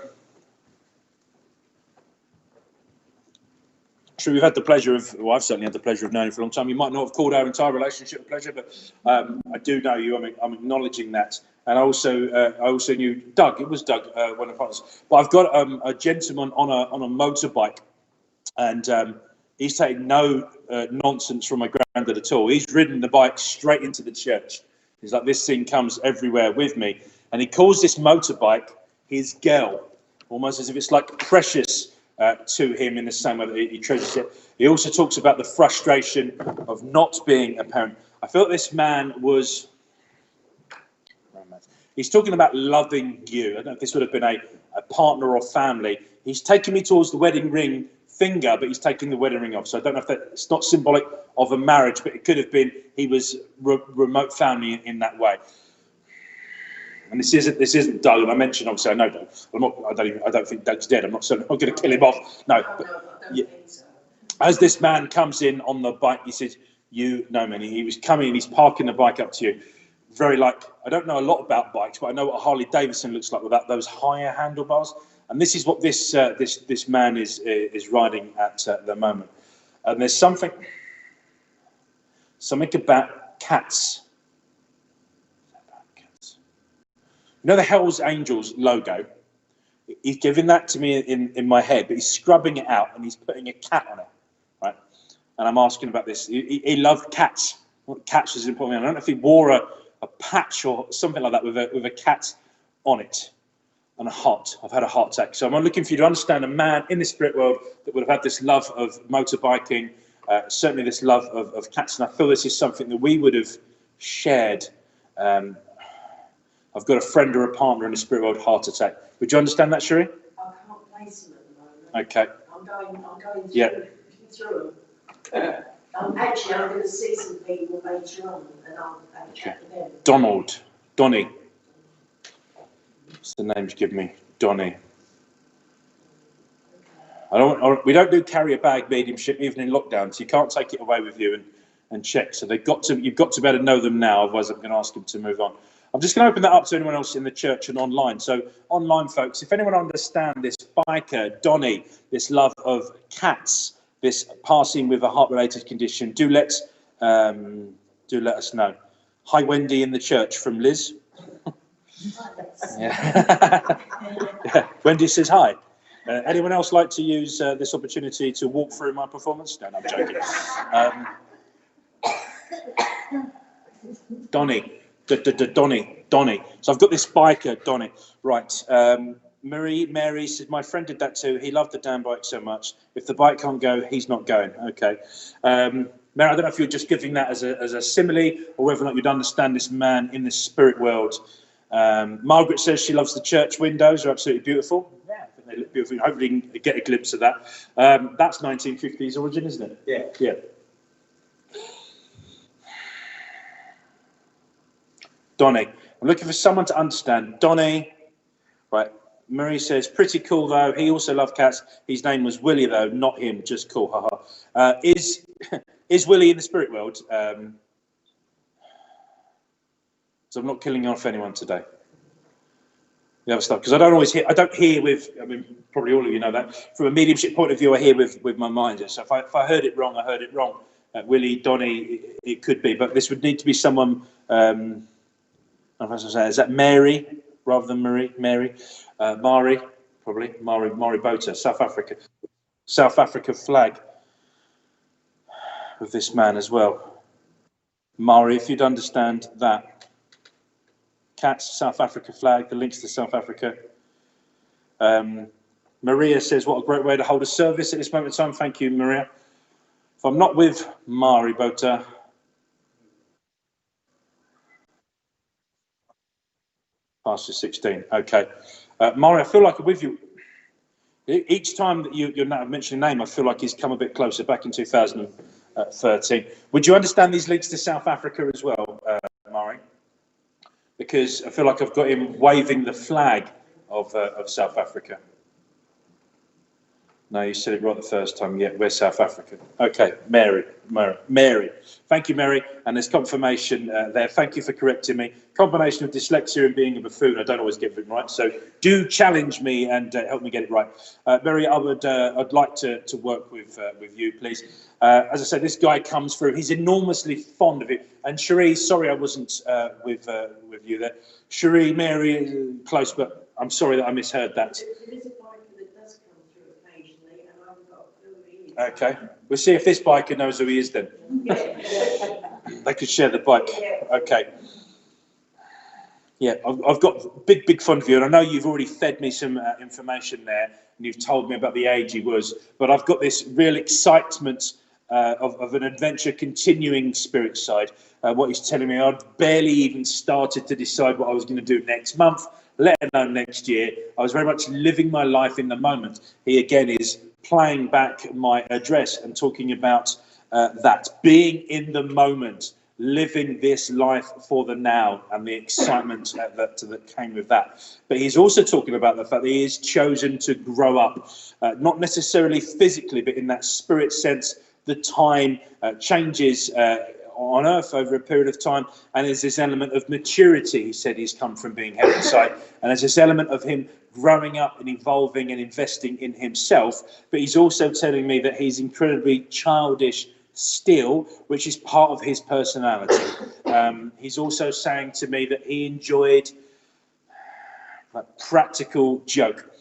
Sure, we've had the pleasure of, well, I've certainly had the pleasure of knowing you for a long time. You might not have called our entire relationship a pleasure, but I do know you. I'm acknowledging that. And I also knew Doug. It was Doug, one of us. But I've got a gentleman on a motorbike, and he's taken no nonsense from my granddad at all. He's ridden the bike straight into the church. He's like, this thing comes everywhere with me. And he calls this motorbike his girl, almost as if it's like precious to him in the same way that he treasures it. He also talks about the frustration of not being a parent. I felt this man was, he's talking about loving you. I don't know if this would have been a partner or family. He's taking me towards the wedding ring finger, but he's taking the wedding ring off. So I don't know if it's not symbolic of a marriage, but it could have been he was remote family in that way. And this isn't Doug. And I mentioned, obviously, I know Doug. I don't think Doug's dead. I'm not going to kill him off. No. But, yeah. As this man comes in on the bike, he says, "You know me." He was coming. He's parking the bike up to you. Very like, I don't know a lot about bikes, but I know what a Harley Davidson looks like without those higher handlebars. And this is what this man is riding at the moment. And there's something about cats. You know the Hell's Angels logo? He's giving that to me in my head, but he's scrubbing it out and he's putting a cat on it, right? And I'm asking about this. He loved cats. What cats was important. I don't know if he wore a patch or something like that with a cat on it. And I've had a heart attack. So I'm looking for you to understand a man in the spirit world that would have had this love of motorbiking, certainly this love of cats. And I feel this is something that we would have shared. I've got a friend or a partner in the spirit world, heart attack. Would you understand that, Cherie? I can't place him at the moment. Okay. I'm going through them. Actually, I'm going to see some people later on, and I'll have a chat with them. Donnie. What's the name you give me? Donnie. We don't do carry a bag mediumship even in lockdown, so you can't take it away with you and check. So you've got to be able to know them now, otherwise I'm going to ask them to move on. I'm just going to open that up to anyone else in the church and online. So online folks, if anyone understands this biker, Donnie, this love of cats, this passing with a heart-related condition, do let us know. Hi, Wendy in the church from Liz. Yeah. Yeah. Wendy says hi. Anyone else like to use this opportunity to walk through my performance? No, I'm joking. Donnie. Donnie. So I've got this biker, Donnie. Right. Mary says, my friend did that too. He loved the damn bike so much. If the bike can't go, he's not going. Okay. Mary, I don't know if you're just giving that as a simile or whether or not you'd understand this man in the spirit world. Margaret says she loves the church windows. They're absolutely beautiful. Yeah, I think they look beautiful. Hopefully you can get a glimpse of that. That's 1950s origin, isn't it? Yeah. Donnie. I'm looking for someone to understand. Donnie. Right. Marie says, pretty cool though. He also loved cats. His name was Willie though, not him. Just cool. Haha. Is Willie in the spirit world? So I'm not killing off anyone today. The other stuff, because I don't hear with, I mean, probably all of you know that. From a mediumship point of view, I hear with my mind. So if I heard it wrong, I heard it wrong. Willie, Donnie, it could be. But this would need to be someone, is that Mary rather than Marie? Mary? Mari, probably. Mari Bota, South Africa. South Africa flag with this man as well. Mari, if you'd understand that. Cats, South Africa flag, the links to South Africa. Maria says, what a great way to hold a service at this moment in time. Thank you, Maria. If I'm not with Mari Bota, Pastor 16. Okay. Mari, I feel like I'm with you. Each time that you're mentioning a name, I feel like he's come a bit closer, back in 2013. Would you understand these links to South Africa as well, Mari? Because I feel like I've got him waving the flag of South Africa. No, you said it right the first time. Yeah, we're South African. Okay, Mary. Thank you, Mary. And there's confirmation there. Thank you for correcting me. Combination of dyslexia and being a buffoon. I don't always get it right. So do challenge me and help me get it right. Mary, I'd like to work with you, please. As I said, this guy comes through. He's enormously fond of it. And Cherie, sorry I wasn't with you there. Cherie, Mary is close, but I'm sorry that I misheard that. Okay, we'll see if this biker knows who he is then. They could share the bike. Okay. Yeah, I've got big fun for you, and I know you've already fed me some information there, and you've told me about the age he was, but I've got this real excitement of an adventure continuing spirit side. What he's telling me, I'd barely even started to decide what I was going to do next month, let alone next year. I was very much living my life in the moment. He again is playing back my address and talking about that, being in the moment, living this life for the now, and the excitement that came with that. But he's also talking about the fact that he has chosen to grow up, not necessarily physically, but in that spirit sense. The time changes on earth over a period of time, and there's this element of maturity. He said he's come from being head inside, and there's this element of him growing up and evolving and investing in himself. But he's also telling me that he's incredibly childish still, which is part of his personality. He's also saying to me that he enjoyed a practical joke,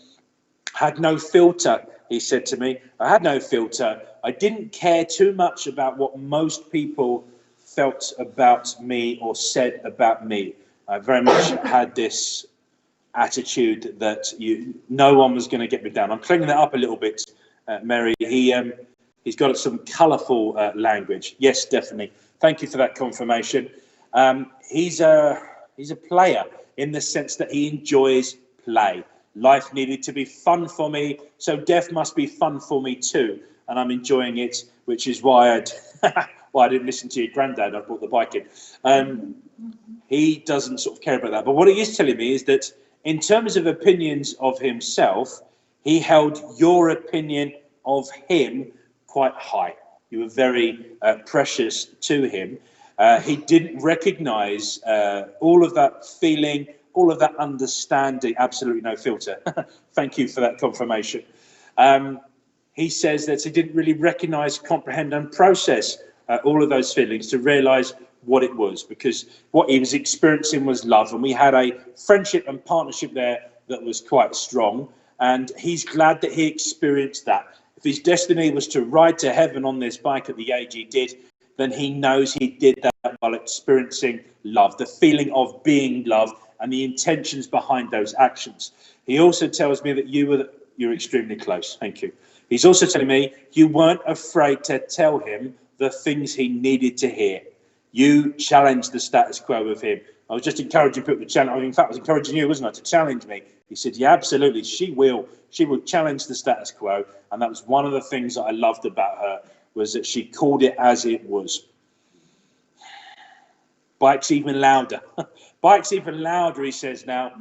had no filter. He said to me, I had no filter. I didn't care too much about what most people felt about me or said about me. I very much had this attitude that no one was going to get me down. I'm cleaning that up a little bit, Mary. He's got some colourful language. Yes, definitely. Thank you for that confirmation. He's a player in the sense that he enjoys play. Life needed to be fun for me, so death must be fun for me too, and I'm enjoying it, which is why I didn't listen to your granddad. I brought the bike in. He doesn't sort of care about that. But what he is telling me is that in terms of opinions of himself, he held your opinion of him quite high. You were very precious to him. He didn't recognise all of that feeling, all of that understanding. Absolutely no filter. Thank you for that confirmation. He says that he didn't really recognise, comprehend and process all of those feelings to realise what it was, because what he was experiencing was love, and we had a friendship and partnership there that was quite strong, and he's glad that he experienced that. If his destiny was to ride to heaven on this bike at the age he did, then he knows he did that while experiencing love, the feeling of being loved and the intentions behind those actions. He also tells me that you're extremely close. Thank you. He's also telling me you weren't afraid to tell him the things he needed to hear. You challenged the status quo with him. I was just encouraging people to challenge. In fact, I was encouraging you, wasn't I, to challenge me. He said, yeah, absolutely. She will challenge the status quo. And that was one of the things that I loved about her, was that she called it as it was. Bike's even louder. Bike's even louder, he says now.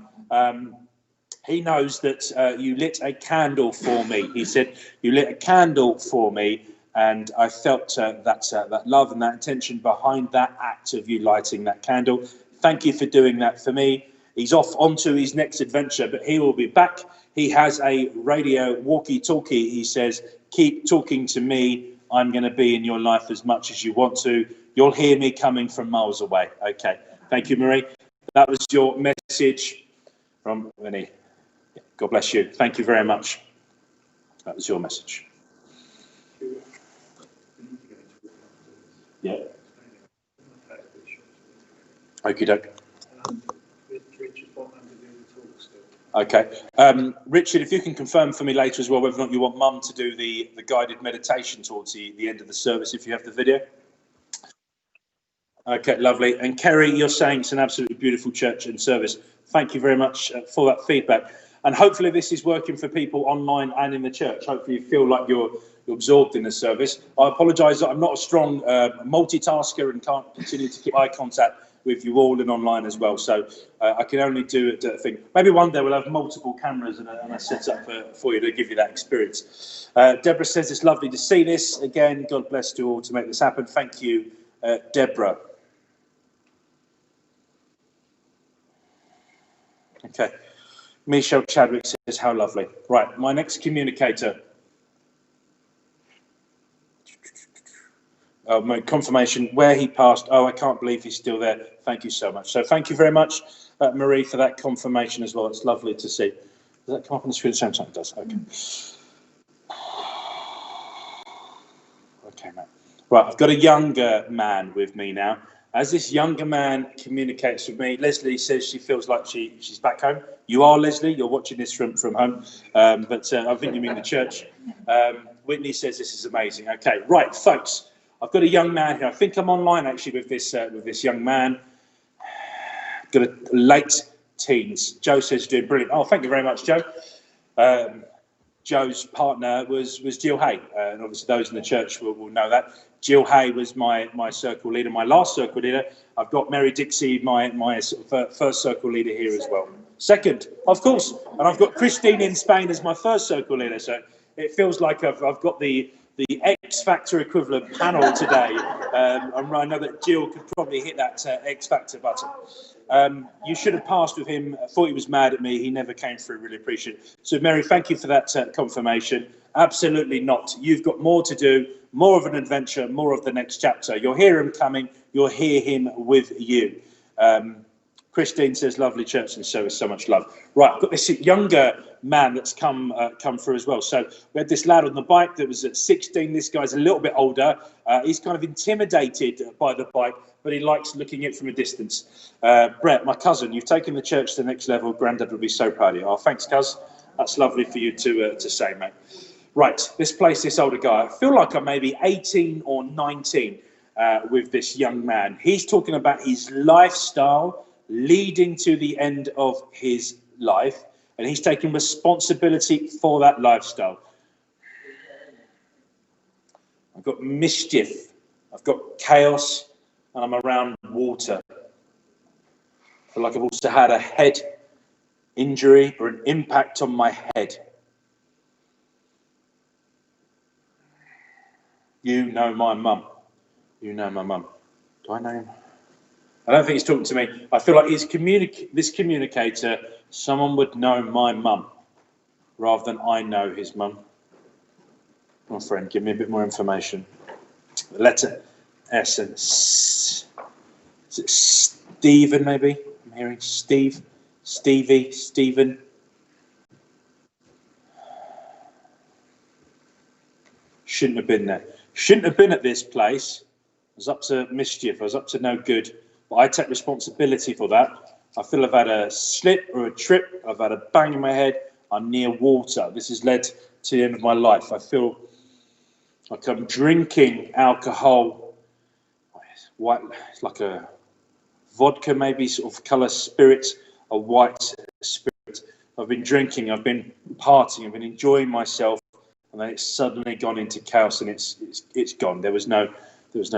He knows that you lit a candle for me. He said, you lit a candle for me. And I felt that love and that intention behind that act of you lighting that candle. Thank you for doing that for me. He's off onto his next adventure, but he will be back. He has a radio walkie-talkie. He says, keep talking to me. I'm going to be in your life as much as you want to. You'll hear me coming from miles away. Okay. Thank you, Marie. That was your message from Winnie. God bless you. Thank you very much. That was your message. Yeah. Okie doke. Okay. Richard, if you can confirm for me later as well whether or not you want Mum to do the guided meditation towards the end of the service, if you have the video. Okay, lovely. And Kerry, you're saying it's an absolutely beautiful church and service. Thank you very much for that feedback. And hopefully this is working for people online and in the church. Hopefully you feel like you're absorbed in the service. I apologise that I'm not a strong multitasker and can't continue to keep eye contact with you all and online as well. So I can only do it. Maybe one day we'll have multiple cameras and a setup for you to give you that experience. Deborah says it's lovely to see this again. God bless you all to make this happen. Thank you, Deborah. Okay. Michelle Chadwick says, how lovely. Right, my next communicator. My confirmation where he passed. Oh, I can't believe he's still there. Thank you so much. So thank you very much, Marie, for that confirmation as well. It's lovely to see. Does that come up on the screen at the same time? It does. Okay. Okay, Matt. Right, I've got a younger man with me now. As this younger man communicates with me, Leslie says she feels like she's back home. You are, Leslie. You're watching this from home. But I think you mean the church. Whitney says this is amazing. Okay, right, folks. I've got a young man here. I think I'm online actually with this young man. Got a late teens. Joe says you're doing brilliant. Oh, thank you very much, Joe. Joe's partner was Jill Hay, and obviously those in the church will know that. Jill Hay was my circle leader, my last circle leader. I've got Mary Dixie, my sort of first circle leader here as well. Second, of course, and I've got Christine in Spain as my first circle leader. So it feels like I've got the X Factor equivalent panel today. I know that Jill could probably hit that X Factor button. You should have passed with him. I thought he was mad at me. He never came through. Really appreciate it. So, Mary, thank you for that confirmation. Absolutely not. You've got more to do, more of an adventure, more of the next chapter. You'll hear him coming. You'll hear him with you. Christine says, lovely church and service, so much love. Right, I've got this younger man that's come through as well. So we had this lad on the bike that was at 16. This guy's a little bit older. He's kind of intimidated by the bike, but he likes looking at it from a distance. Brett, my cousin, you've taken the church to the next level. Grandad would be so proud of you. Oh, thanks, cuz. That's lovely for you to say, mate. Right, let's place this older guy. I feel like I'm maybe 18 or 19 with this young man. He's talking about his lifestyle leading to the end of his life, and he's taking responsibility for that lifestyle. I've got mischief, I've got chaos, and I'm around water. I feel like I've also had a head injury or an impact on my head. You know my mum. You know my mum. Do I know him? I don't think he's talking to me. I feel like this communicator, someone would know my mum rather than I know his mum. My friend, give me a bit more information. The letter S and S. Is it Stephen, maybe? I'm hearing Steve, Stevie, Stephen. Shouldn't have been there. Shouldn't have been at this place. I was up to mischief. I was up to no good. But I take responsibility for that. I feel I've had a slip or a trip. I've had a bang in my head. I'm near water. This has led to the end of my life. I feel like I'm drinking alcohol. White, it's like a vodka, maybe sort of colour spirit, a white spirit. I've been drinking. I've been partying. I've been enjoying myself, and then it's suddenly gone into chaos, and it's gone. There was no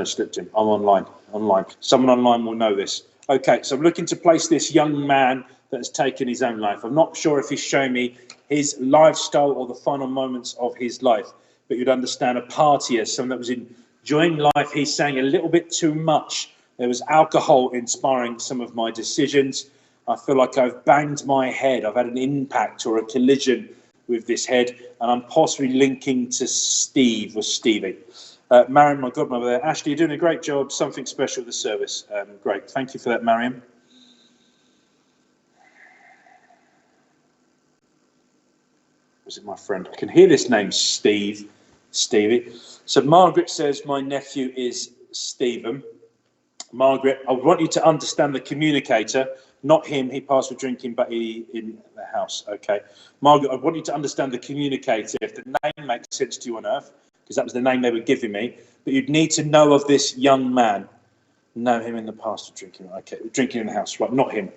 slip to him. I'm online. Someone online will know this. Okay, so I'm looking to place this young man that has taken his own life. I'm not sure if he's showing me his lifestyle or the final moments of his life, but you'd understand a partier, someone that was enjoying life. He's saying a little bit too much. There was alcohol inspiring some of my decisions. I feel like I've banged my head. I've had an impact or a collision with this head, and I'm possibly linking to Steve or Stevie. Mariam, my godmother there. Ashley, you're doing a great job. Something special with the service. Great. Thank you for that, Mariam. Was it my friend? I can hear this name, Stevie. So Margaret says, my nephew is Stephen. Margaret, I want you to understand the communicator, not him. He passed with drinking, but he in the house. Okay. Margaret, I want you to understand the communicator. If the name makes sense to you on earth, because that was the name they were giving me, but you'd need to know of this young man. Know him in the past of drinking. Okay, drinking in the house, right, not him.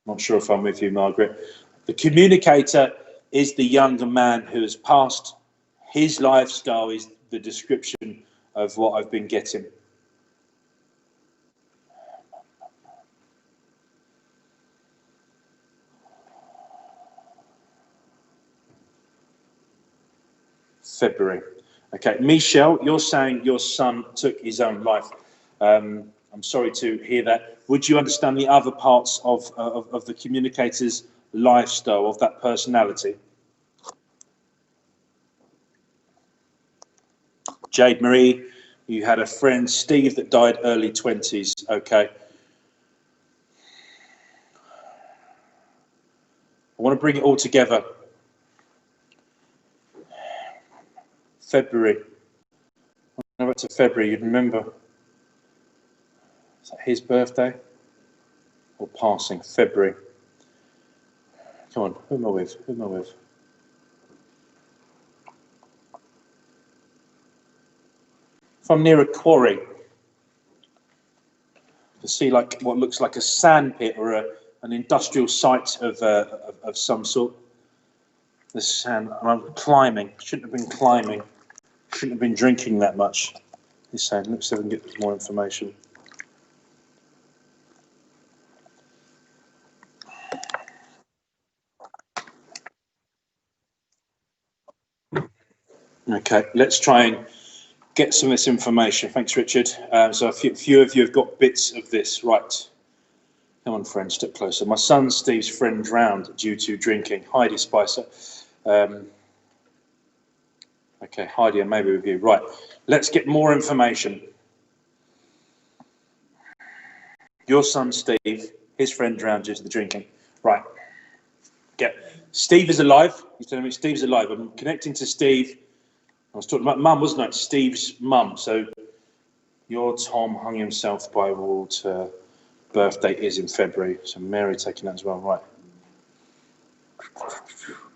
Not sure if I'm with you, Margaret. The communicator is the younger man who has passed. His lifestyle is the description of what I've been getting. February. Okay, Michelle, you're saying your son took his own life. I'm sorry to hear that. Would you understand the other parts of the communicator's lifestyle, of that personality? Jade Marie, you had a friend, Steve, that died early 20s. Okay. I want to bring it all together. February. When I went to February, you'd remember. Is that his birthday? Or passing? February. Come on, who am I with? Who am I with? If I'm near a quarry, to see like what looks like a sand pit or an industrial site of some sort. The sand, and I'm climbing. Shouldn't have been climbing. Shouldn't have been drinking that much. He's saying, let's see if we can get more information. Okay, let's try and get some of this information. Thanks, Richard. So a few of you have got bits of this. Right. Come on, friend, step closer. My son Steve's friend drowned due to drinking. Heidi Spicer. Okay, Heidi, I may be with you. Right, let's get more information. Your son Steve, his friend drowned due to the drinking. Right. Yeah. Steve is alive. He's telling me Steve's alive. I'm connecting to Steve. I was talking about mum, wasn't I? Steve's mum. So your Tom hung himself by water. Birthday is in February. So Mary taking that as well. Right.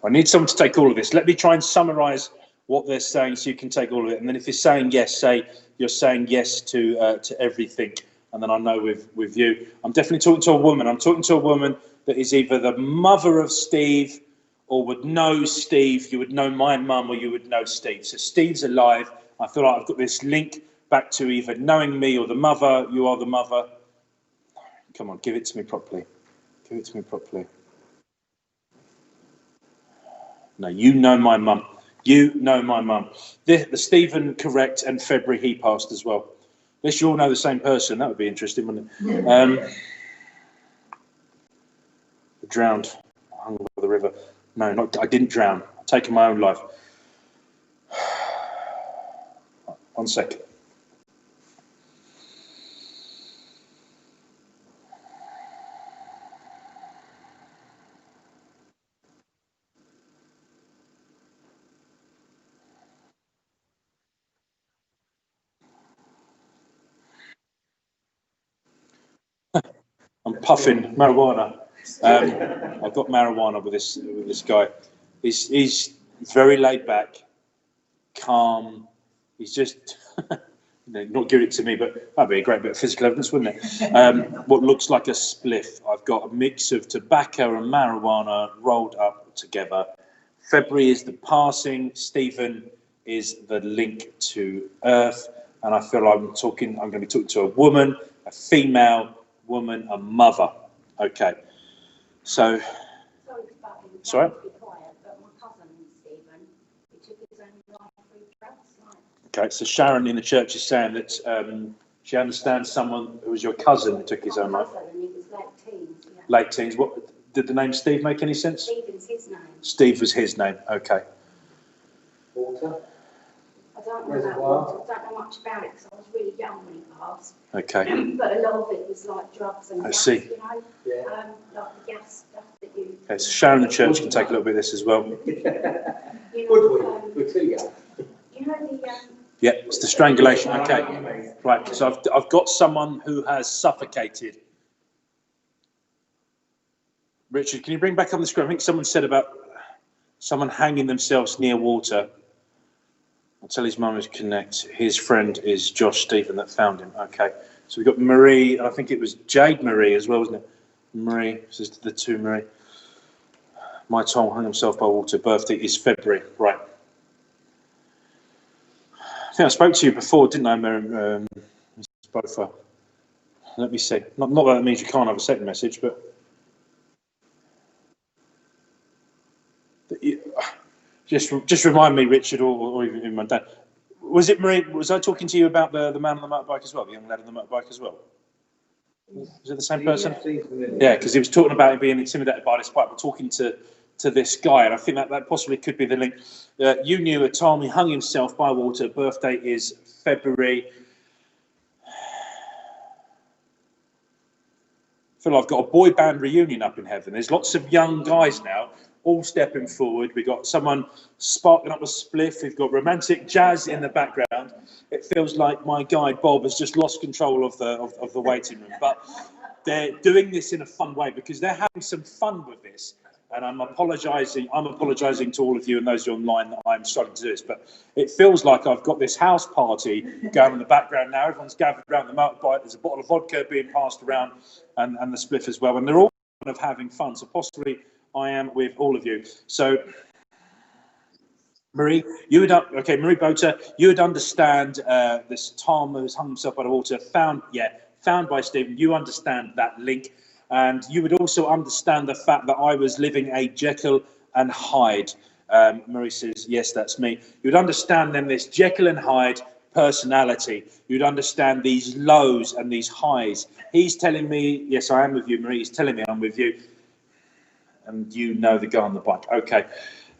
I need someone to take all of this. Let me try and summarise what they're saying so you can take all of it. And then if you're saying yes, say you're saying yes to everything. And then I know with you. I'm definitely talking to a woman. I'm talking to a woman that is either the mother of Steve or would know Steve. You would know my mum or you would know Steve. So Steve's alive. I feel like I've got this link back to either knowing me or the mother. You are the mother. Come on, give it to me properly. Give it to me properly. No, you know my mum. You know my mum. The Stephen correct, and February he passed as well. Unless you all know the same person, that would be interesting, wouldn't it? Drowned, hung by the river. No, I didn't drown. I've taken my own life. 1 second. I'm puffing marijuana. I've got marijuana with this guy. He's very laid back, calm. He's just not giving it to me, but that'd be a great bit of physical evidence, wouldn't it? What looks like a spliff. I've got a mix of tobacco and marijuana rolled up together. February is the passing. Stephen is the link to Earth, and I feel I'm going to be talking to a woman, a female woman, a mother. Okay, so. Sorry. Okay, so Sharon in the church is saying that she understands someone who was your cousin who took his own life. Late teens. What did the name Steve make any sense? Stephen's his name. Steve was his name. Okay. Water. I don't know about water. I don't know much about it because I was really young when he passed. Okay. But a lot of it was like drugs and gas, see. You know, Yeah. like the gas stuff that you. Okay, so Sharon in the church can take a little bit of this as well. You know, We're too young. you know the. Yeah, it's the strangulation. Okay, right. So I've got someone who has suffocated. Richard, can you bring back up the screen? I think someone said about someone hanging themselves near water. I'll tell his mum to connect. His friend is Josh Stephen that found him. Okay, so we've got Marie, and I think it was Jade Marie as well, wasn't it? Marie, this is the two Marie. My Tom hung himself by water. Birthday is February. Right. I think I spoke to you before, didn't I, Mary? Both. Let me see. Not that that means you can't have a second message, but Just remind me, Richard, or even my dad. Was it Marie? Was I talking to you about the man on the motorbike as well, the young lad on the motorbike as well? Was it the same person? Yeah, because he was talking about him being intimidated by this bike. We're talking to this guy, and I think that possibly could be the link. You knew a Tom, he hung himself by water. Birthday is February. I feel I've got a boy band reunion up in heaven. There's lots of young guys now, all stepping forward. We've got someone sparking up a spliff. We've got romantic jazz in the background. It feels like my guy Bob has just lost control of the waiting room. But they're doing this in a fun way because they're having some fun with this. And I'm apologising to all of you and those of you online that I'm struggling to do this. But it feels like I've got this house party going in the background now. Everyone's gathered around the motorbike. There's a bottle of vodka being passed around and the spliff as well. And they're all kind of having fun. So possibly I am with all of you. So Marie, Marie Boter, you would understand this Tom who's hung himself by the water, found by Stephen. You understand that link. And you would also understand the fact that I was living a Jekyll and Hyde. Marie says, yes, that's me. You would understand then this Jekyll and Hyde personality. You'd understand these lows and these highs. He's telling me, yes, I am with you, Marie. He's telling me I'm with you. And you know the guy on the bike. Okay.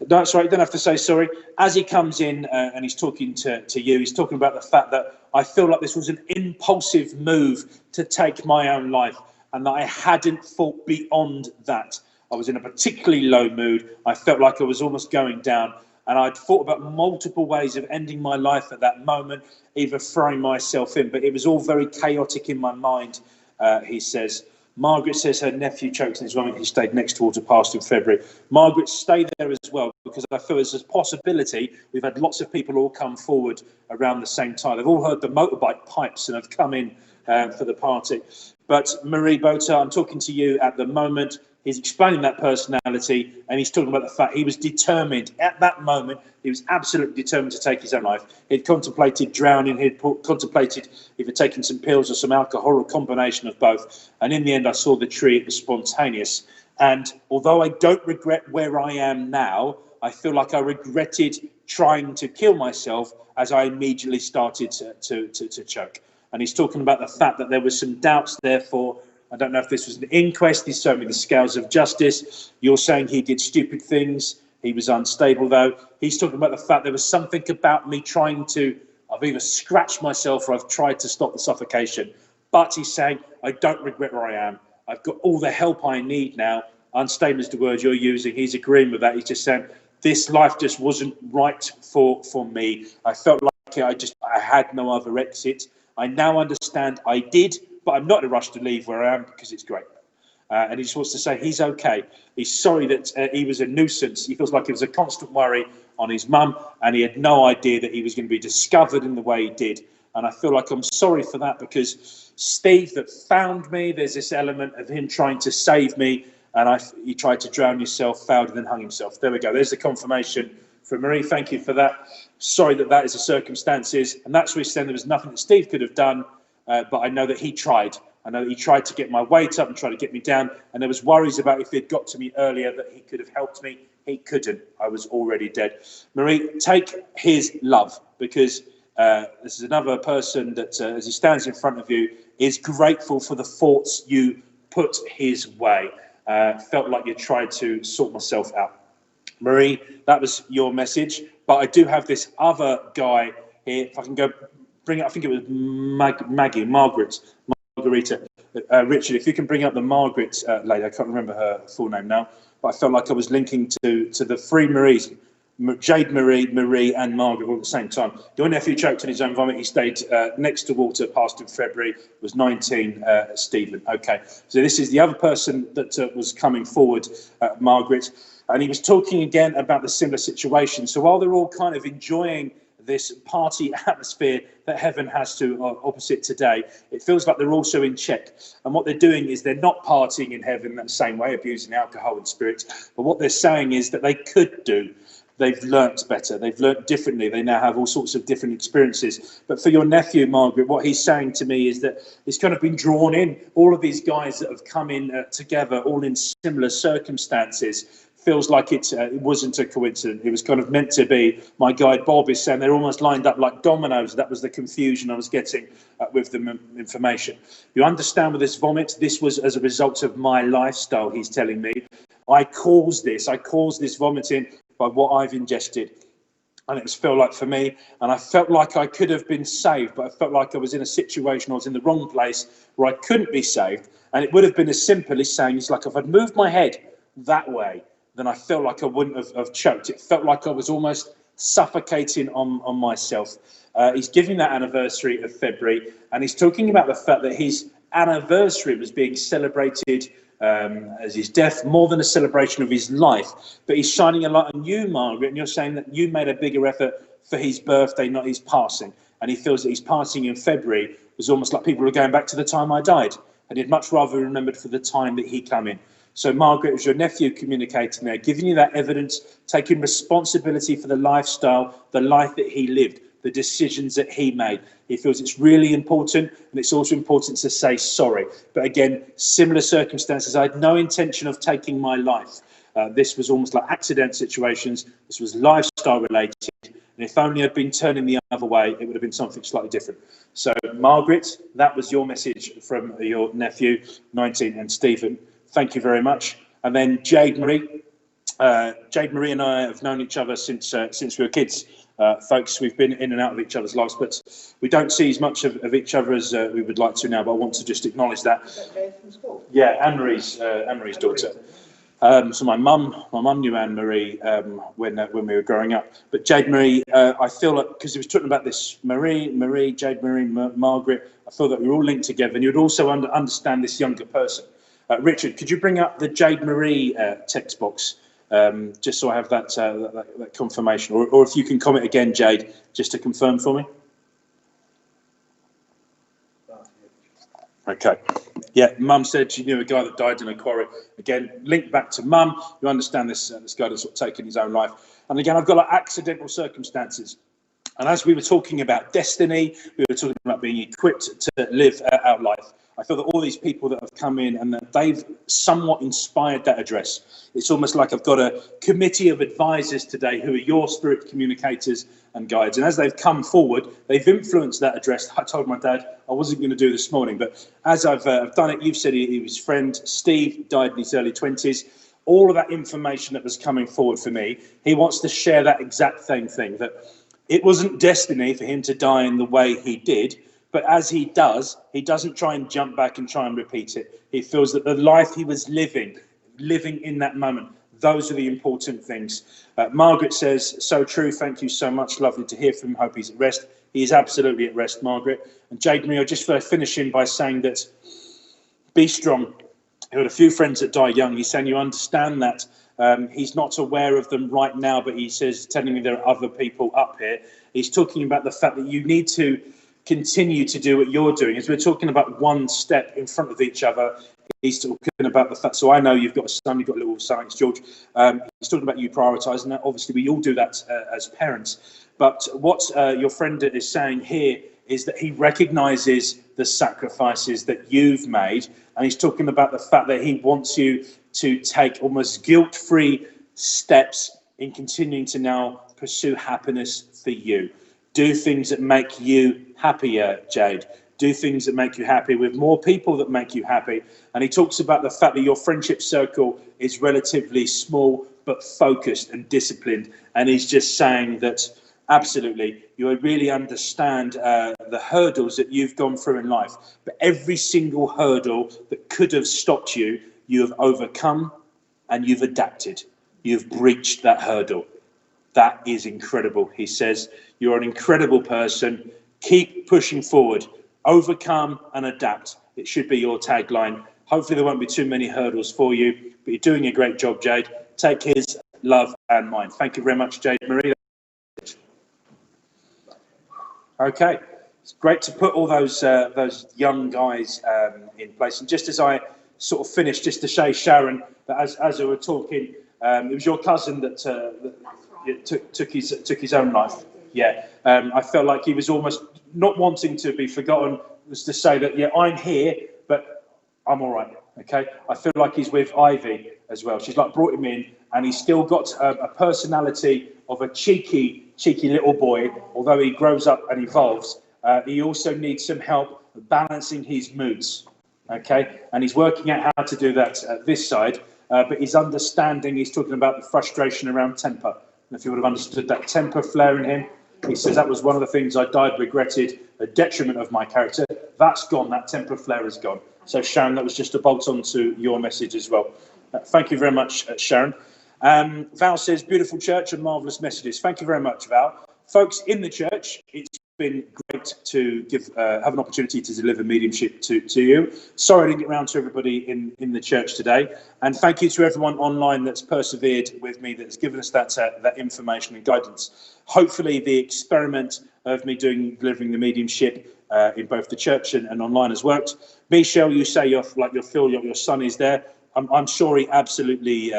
That's right. You don't have to say sorry. As he comes in and he's talking to you, he's talking about the fact that I feel like this was an impulsive move to take my own life. And that I hadn't thought beyond that. I was in a particularly low mood. I felt like I was almost going down. And I'd thought about multiple ways of ending my life at that moment, either throwing myself in. But it was all very chaotic in my mind, he says. Margaret says her nephew choked in his vomit. He stayed next to water past in February. Margaret stayed there as well because I feel there's a possibility. We've had lots of people all come forward around the same time. They've all heard the motorbike pipes and have come in for the party. But Marie Boter, I'm talking to you at the moment. He's explaining that personality and he's talking about the fact he was determined at that moment. He was absolutely determined to take his own life. He'd contemplated drowning. He'd contemplated either taking some pills or some alcohol or a combination of both. And in the end, I saw the tree. It was spontaneous. And although I don't regret where I am now, I feel like I regretted trying to kill myself as I immediately started to choke. And he's talking about the fact that there were some doubts, therefore, I don't know if this was an inquest, he's showing me the scales of justice. You're saying he did stupid things, he was unstable though. He's talking about the fact there was something about me I've either scratched myself or I've tried to stop the suffocation. But he's saying, I don't regret where I am. I've got all the help I need now. Unstable is the word you're using. He's agreeing with that. He's just saying, this life just wasn't right for me. I felt like I had no other exit. I now understand I did, but I'm not in a rush to leave where I am because it's great. And he just wants to say he's okay. He's sorry that he was a nuisance. He feels like it was a constant worry on his mum, and he had no idea that he was going to be discovered in the way he did. And I feel like I'm sorry for that because Steve that found me, there's this element of him trying to save me, and he tried to drown himself, failed, and then hung himself. There we go. There's the confirmation from Marie. Thank you for that. Sorry that is the circumstances. And that's where he's saying there was nothing that Steve could have done, but I know that he tried. I know that he tried to get my weight up and try to get me down. And there was worries about if he'd got to me earlier that he could have helped me. He couldn't. I was already dead. Marie, take his love, because this is another person that, as he stands in front of you, is grateful for the thoughts you put his way. Felt like you tried to sort myself out. Marie, that was your message. But I do have this other guy here. If I can go bring it, I think it was Margarita. Richard, if you can bring up the Margaret lady. I can't remember her full name now. But I felt like I was linking to the three Maries. Jade Marie and Margaret all at the same time. Your nephew choked in his own vomit. He stayed next to water, passed in February, was 19, Stephen. Okay, so this is the other person that was coming forward, Margaret. And he was talking again about the similar situation. So while they're all kind of enjoying this party atmosphere that heaven has to opposite today, it feels like they're also in check. And what they're doing is they're not partying in heaven that same way, abusing alcohol and spirits. But what they're saying is that they could do. They've learnt better. They've learnt differently. They now have all sorts of different experiences. But for your nephew, Margaret, what he's saying to me is that he's kind of been drawn in. All of these guys that have come in together, all in similar circumstances, feels like it wasn't a coincidence. It was kind of meant to be. My guide Bob is saying they're almost lined up like dominoes. That was the confusion I was getting with the information. You understand with this vomit, this was as a result of my lifestyle, he's telling me. I caused this vomiting by what I've ingested. And it was felt like for me, and I felt like I could have been saved, but I felt like I was in a situation, I was in the wrong place where I couldn't be saved. And it would have been as simple as saying, it's like if I'd moved my head that way, then I felt like I wouldn't have choked. It felt like I was almost suffocating on myself. He's giving that anniversary of February, and he's talking about the fact that his anniversary was being celebrated as his death, more than a celebration of his life. But he's shining a light on you, Margaret, and you're saying that you made a bigger effort for his birthday, not his passing. And he feels that his passing in February was almost like people were going back to the time I died, and he'd much rather remembered for the time that he came in. So Margaret, it was your nephew communicating there, giving you that evidence, taking responsibility for the lifestyle, the life that he lived, the decisions that he made. He feels it's really important, and it's also important to say sorry. But again, similar circumstances. I had no intention of taking my life. This was almost like accident situations. This was lifestyle related. And if only I'd been turning the other way, it would have been something slightly different. So Margaret, that was your message from your nephew, 19, and Stephen. Thank you very much. And then Jade Marie. Jade Marie and I have known each other since we were kids. Folks, we've been in and out of each other's lives, but we don't see as much of each other as we would like to now. But I want to just acknowledge that. Yeah, Anne-Marie's daughter. So my mum knew Anne-Marie when we were growing up. But Jade Marie, I feel like, because he was talking about this, Marie, Jade Marie, Margaret, I feel that we're all linked together, and you'd also understand this younger person. Richard, could you bring up the Jade Marie text box? Just so I have that confirmation, or if you can comment again, Jade, just to confirm for me. Okay. Yeah, Mum said she knew a guy that died in a quarry. Again, linked back to Mum. You understand this guy that's sort of taken his own life. And again, I've got like accidental circumstances. And as we were talking about destiny, we were talking about being equipped to live out life. I feel that all these people that have come in and that they've somewhat inspired that address. It's almost like I've got a committee of advisors today who are your spirit communicators and guides. And as they've come forward, they've influenced that address. I told my dad I wasn't going to do this morning, but as I've done it, you've said he was friend Steve, died in his early 20s. All of that information that was coming forward for me, he wants to share that exact same thing, that it wasn't destiny for him to die in the way he did. But as he does, he doesn't try and jump back and try and repeat it. He feels that the life he was living in that moment, those are the important things. Margaret says, so true, thank you so much, lovely to hear from him, hope he's at rest. He is absolutely at rest, Margaret. And Jade Marie, I'll just finish him by saying that, be strong. He had a few friends that die young. He's saying you understand that. He's not aware of them right now, but he says, telling me there are other people up here. He's talking about the fact that you need to continue to do what you're doing. As we're talking about one step in front of each other, he's talking about the fact, so I know you've got a son, you've got a little son, it's George. He's talking about you prioritising that. Obviously, we all do that as parents. But what your friend is saying here is that he recognises the sacrifices that you've made, and he's talking about the fact that he wants you to take almost guilt-free steps in continuing to now pursue happiness for you. Do things that make you happier, Jade. Do things that make you happy with more people that make you happy. And he talks about the fact that your friendship circle is relatively small, but focused and disciplined. And he's just saying that, absolutely, you really understand the hurdles that you've gone through in life. But every single hurdle that could have stopped you, you have overcome and you've adapted. You've breached that hurdle. That is incredible. He says, you're an incredible person. Keep pushing forward. Overcome and adapt. It should be your tagline. Hopefully there won't be too many hurdles for you, but you're doing a great job, Jade. Take his love and mine. Thank you very much, Jade Marie. Okay. It's great to put all those young guys in place. And just as I sort of finished, just to say, Sharon, that as we were talking, it was your cousin that took his own life. Yeah, I felt like he was almost not wanting to be forgotten, was to say that, yeah, I'm here, but I'm all right, okay? I feel like he's with Ivy as well. She's like brought him in, and he's still got a personality of a cheeky little boy. Although he grows up and evolves, he also needs some help balancing his moods. Okay, and he's working out how to do that at this side, but he's talking about the frustration around temper. And if you would have understood that temper flare in him, he says that was one of the things I died regretted, a detriment of my character. That's gone, that temper flare is gone. So Sharon, that was just a bolt on to your message as well. Thank you very much, Sharon. Val says, beautiful church and marvellous messages. Thank you very much, Val. Folks in the church, it's been great to have an opportunity to deliver mediumship to you. Sorry I didn't get round to everybody in the church today. And thank you to everyone online that's persevered with me, that's given us that information and guidance. Hopefully the experiment of me delivering the mediumship in both the church and online has worked. Michelle, you say your son is there. I'm sure he absolutely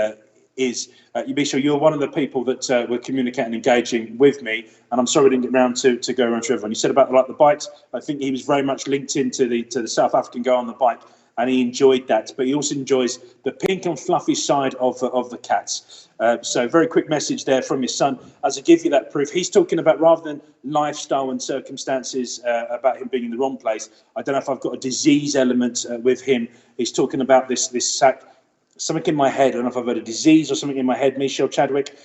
is. Michelle, you're one of the people that were communicating and engaging with me, and I'm sorry I didn't get round to go around to everyone. You said about the bike. I think he was very much linked into the South African guy on the bike, and he enjoyed that. But he also enjoys the pink and fluffy side of the cats. So very quick message there from his son. As I give you that proof, he's talking about, rather than lifestyle and circumstances, about him being in the wrong place. I don't know if I've got a disease element with him. He's talking about this sack. Something in my head. I don't know if I've got a disease or something in my head. Michelle Chadwick,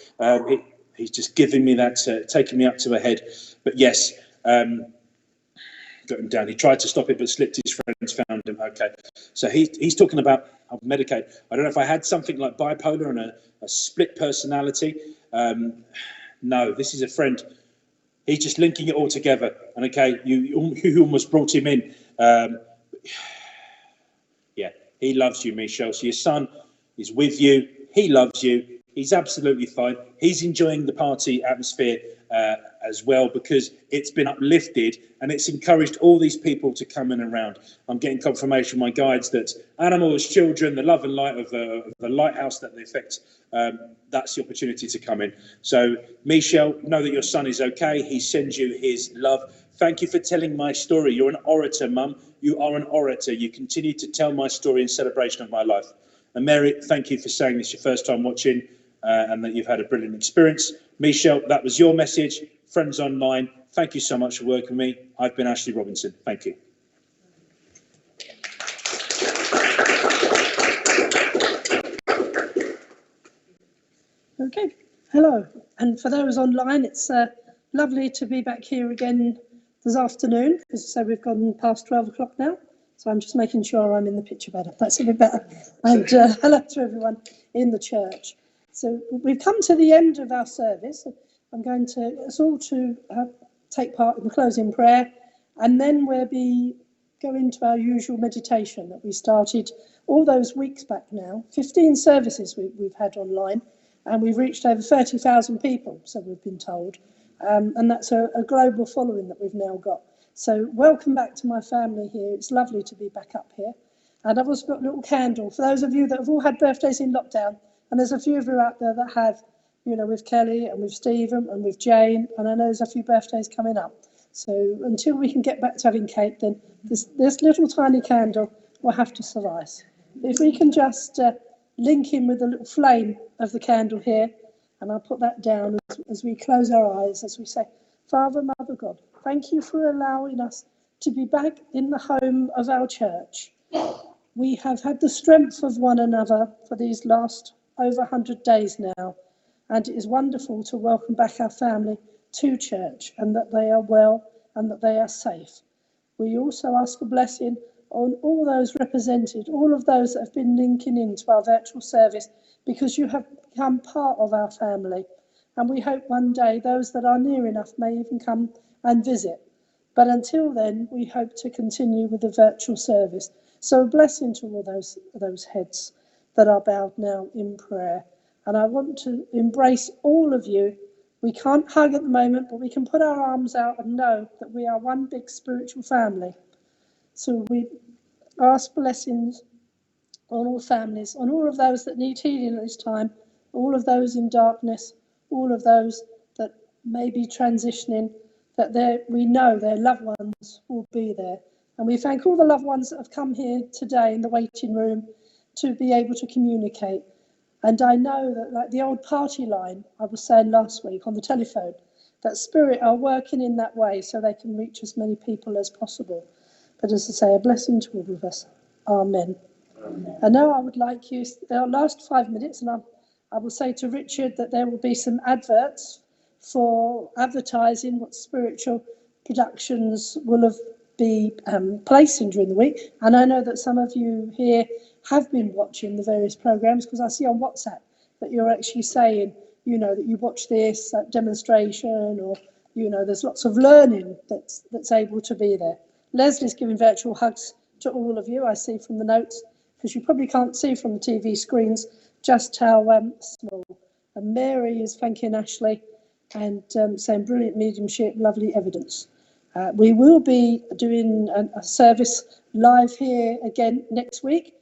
he's just giving me that, taking me up to a head. But yes, got him down. He tried to stop it, but slipped. His friends found him. Okay, so he's talking about, I'll medicate. I don't know if I had something like bipolar and a split personality. No, this is a friend. He's just linking it all together. And okay, you almost brought him in. Yeah, he loves you, Michelle. So your son is with you. He loves you. He's absolutely fine. He's enjoying the party atmosphere as well, because it's been uplifted and it's encouraged all these people to come in around. I'm getting confirmation from my guides that animals, children, the love and light of the lighthouse that they affect, that's the opportunity to come in. So, Michelle, know that your son is okay. He sends you his love. Thank you for telling my story. You're an orator, Mum. You are an orator. You continue to tell my story in celebration of my life. And Mary, thank you for saying this your first time watching, and that you've had a brilliant experience. Michelle, that was your message. Friends online, thank you so much for working with me. I've been Ashley Robinson. Thank you. Okay, hello. And for those online, it's lovely to be back here again this afternoon. As I say, we've gone past 12 o'clock now. So I'm just making sure I'm in the picture better. That's a bit better. And hello to everyone in the church. So we've come to the end of our service. I'm going to us all to take part in the closing prayer, and then we'll be going to our usual meditation that we started all those weeks back now. 15 services we've had online, and we've reached over 30,000 people, so we've been told. And that's a global following that we've now got. So welcome back to my family here. It's lovely to be back up here. And I've also got a little candle for those of you that have all had birthdays in lockdown. And there's a few of you out there that have, you know, with Kelly and with Stephen and with Jane. And I know there's a few birthdays coming up. So until we can get back to having cake, then this little tiny candle will have to suffice. If we can just link in with the little flame of the candle here, and I'll put that down as we close our eyes, as we say, Father, Mother God, thank you for allowing us to be back in the home of our church. We have had the strength of one another for these last over 100 days now, and it is wonderful to welcome back our family to church, and that they are well and that they are safe. We also ask a blessing on all those represented, all of those that have been linking into our virtual service, because you have become part of our family. And we hope one day those that are near enough may even come and visit. But until then, we hope to continue with the virtual service. So a blessing to all those heads that are bowed now in prayer. And I want to embrace all of you. We can't hug at the moment, but we can put our arms out and know that we are one big spiritual family. So we ask blessings on all families, on all of those that need healing at this time, all of those in darkness, all of those that may be transitioning, that we know their loved ones will be there. And we thank all the loved ones that have come here today in the waiting room to be able to communicate. And I know that, like the old party line I was saying last week on the telephone, that Spirit are working in that way so they can reach as many people as possible. But as I say, a blessing to all of us. Amen. Amen. And now I would like you, our last 5 minutes, and I will say to Richard that there will be some adverts for advertising what spiritual productions will be placing during the week. And I know that some of you here have been watching the various programs, because I see on WhatsApp that you're actually saying, you know, that you watch this demonstration, or, you know, there's lots of learning that's able to be there. Leslie's giving virtual hugs to all of you, I see from the notes, because you probably can't see from the TV screens just how small. And Mary is thanking Ashley and saying brilliant mediumship, lovely evidence. We will be doing a service live here again next week.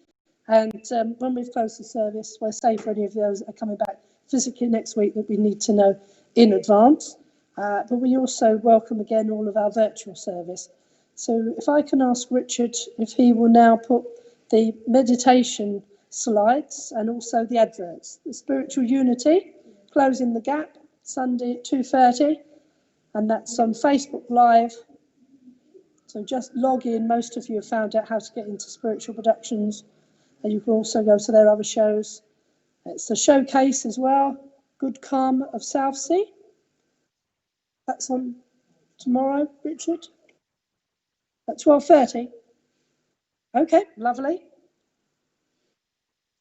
And when we've closed the service, we'll say for any of those that are coming back physically next week that we need to know in advance. But we also welcome again all of our virtual service. So if I can ask Richard if he will now put the meditation slides and also the adverts. The Spiritual Unity, Closing the Gap, Sunday at 2:30, and that's on Facebook Live. So just log in. Most of you have found out how to get into spiritual productions, and you can also go to their other shows. It's a showcase as well, Good Karma of Southsea. That's on tomorrow, Richard, at 12:30. Okay, lovely.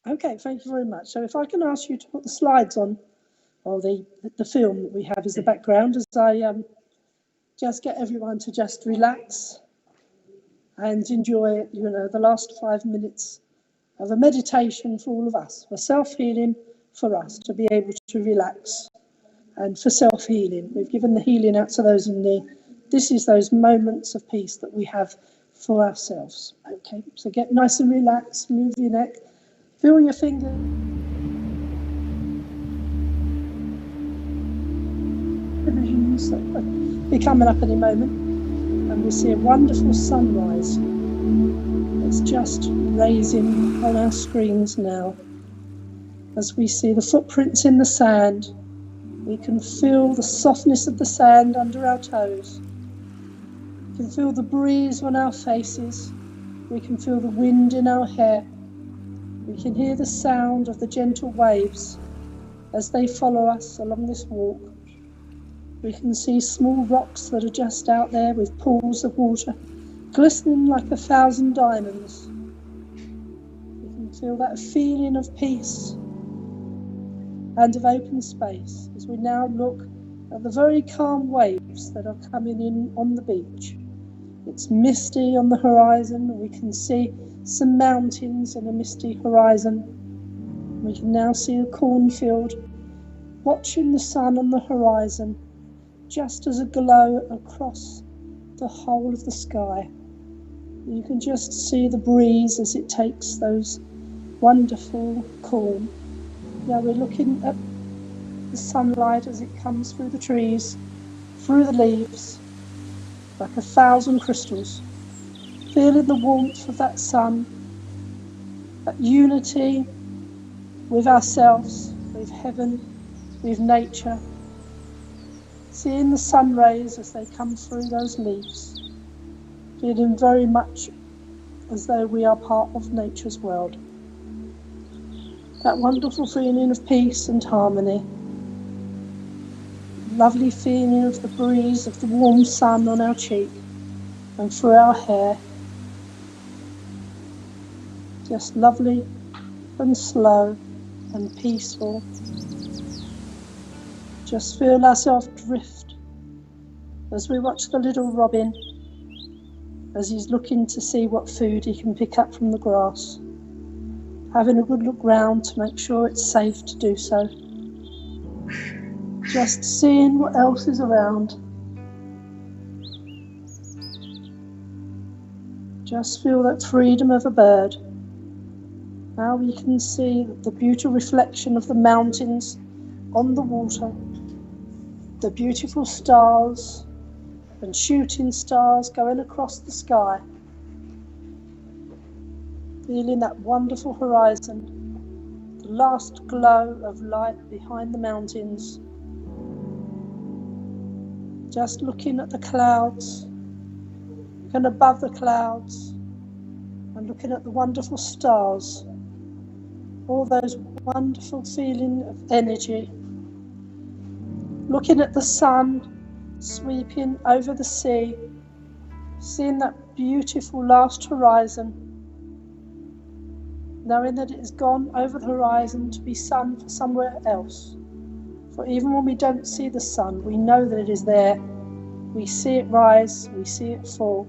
Okay, thank you very much. So if I can ask you to put the slides on, or the film that we have as the background, as I just get everyone to just relax and enjoy, you know, the last 5 minutes of a meditation for all of us, for self-healing, for us to be able to relax, and for self-healing. We've given the healing out to those in need. This is those moments of peace that we have for ourselves. Okay, so get nice and relaxed, move your neck, feel your fingers. Visions that will be coming up in a moment, and we'll see a wonderful sunrise. It's just raising on our screens now. As we see the footprints in the sand, we can feel the softness of the sand under our toes. We can feel the breeze on our faces. We can feel the wind in our hair. We can hear the sound of the gentle waves as they follow us along this walk. We can see small rocks that are just out there with pools of water glistening like 1,000 diamonds. We can feel that feeling of peace and of open space as we now look at the very calm waves that are coming in on the beach. It's misty on the horizon, and we can see some mountains and a misty horizon. We can now see a cornfield, watching the sun on the horizon, just as a glow across the whole of the sky. You can just see the breeze as it takes those wonderful corn. Now we're looking at the sunlight as it comes through the trees, through the leaves, like 1,000 crystals, feeling the warmth of that sun, that unity with ourselves, with heaven, with nature, seeing the sun rays as they come through those leaves, feeling very much as though we are part of nature's world. That wonderful feeling of peace and harmony, lovely feeling of the breeze of the warm sun on our cheek and through our hair, just lovely and slow and peaceful. Just feel ourselves drift as we watch the little robin as he's looking to see what food he can pick up from the grass, having a good look round to make sure it's safe to do so. Just seeing what else is around. Just feel that freedom of a bird. Now we can see the beautiful reflection of the mountains on the water, the beautiful stars and shooting stars going across the sky. Feeling that wonderful horizon, the last glow of light behind the mountains. Just looking at the clouds, and above the clouds, and looking at the wonderful stars, all those wonderful feeling of energy. Looking at the sun sweeping over the sea, seeing that beautiful last horizon, knowing that it has gone over the horizon to be sun for somewhere else. For even when we don't see the sun, we know that it is there. We see it rise, we see it fall,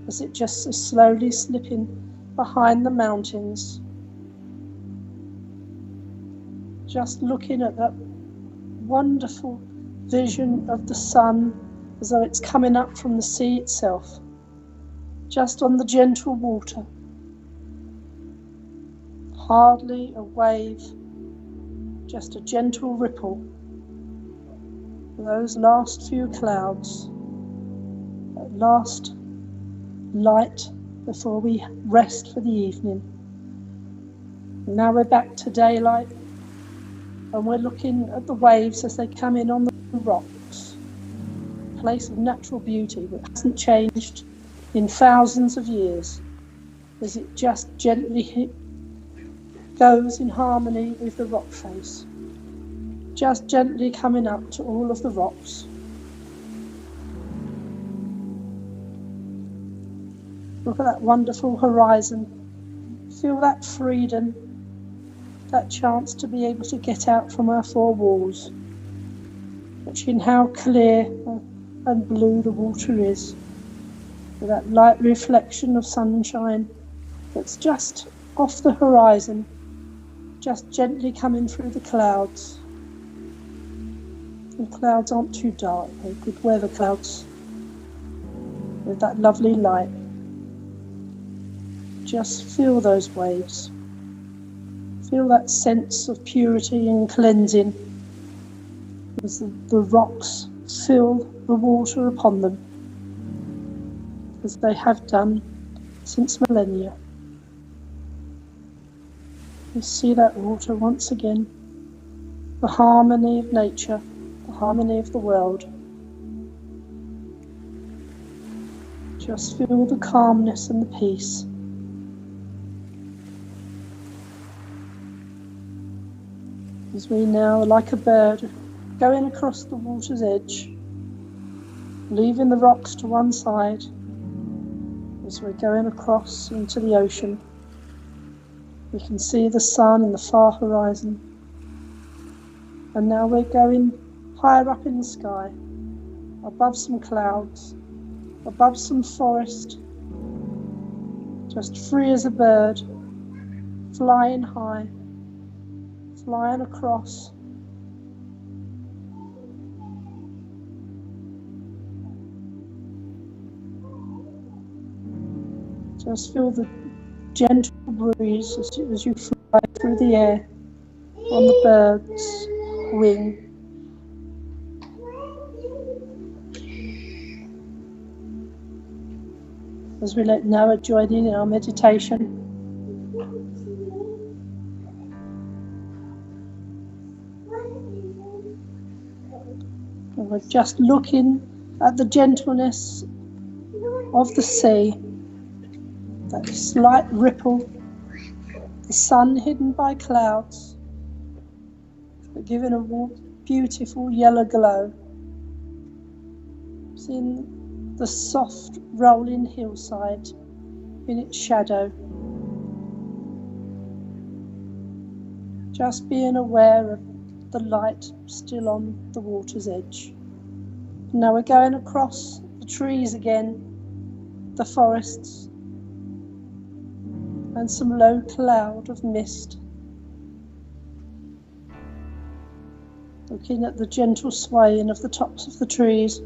as it just is slowly slipping behind the mountains. Just looking at that wonderful vision of the sun as though it's coming up from the sea itself, just on the gentle water. Hardly a wave, just a gentle ripple. Those last few clouds, that last light before we rest for the evening. Now we're back to daylight, and we're looking at the waves as they come in on the rocks. A place of natural beauty that hasn't changed in thousands of years, as it just gently goes in harmony with the rock face, just gently coming up to all of the rocks. Look at that wonderful horizon. Feel that freedom, that chance to be able to get out from our four walls, watching how clear and blue the water is, with that light reflection of sunshine that's just off the horizon, just gently coming through the clouds. The clouds aren't too dark, they're good weather clouds, with that lovely light. Just feel those waves. Feel that sense of purity and cleansing as the rocks fill the water upon them, as they have done since millennia. You see that water once again, the harmony of nature, the harmony of the world. Just feel the calmness and the peace. As we now, like a bird, going across the water's edge, leaving the rocks to one side, as we're going across into the ocean, we can see the sun in the far horizon. And now we're going higher up in the sky, above some clouds, above some forest, just free as a bird, flying high, flying across. Just feel the gentle breeze as you fly through the air on the bird's wing. As we let Noah join in our meditation. And we're just looking at the gentleness of the sea, that slight ripple, the sun hidden by clouds, but giving a beautiful yellow glow. Seeing the soft rolling hillside in its shadow. Just being aware of the light still on the water's edge. Now we're going across the trees again, the forests, and some low cloud of mist. Looking at the gentle swaying of the tops of the trees,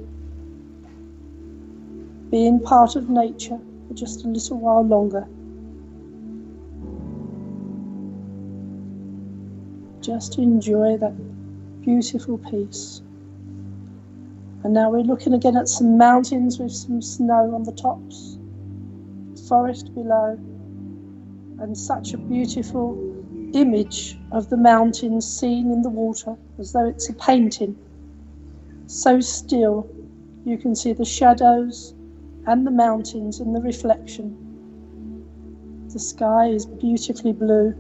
being part of nature for just a little while longer. Just to enjoy that beautiful peace. And now we're looking again at some mountains with some snow on the tops, forest below, and such a beautiful image of the mountains seen in the water, as though it's a painting. So still, you can see the shadows and the mountains in the reflection. The sky is beautifully blue.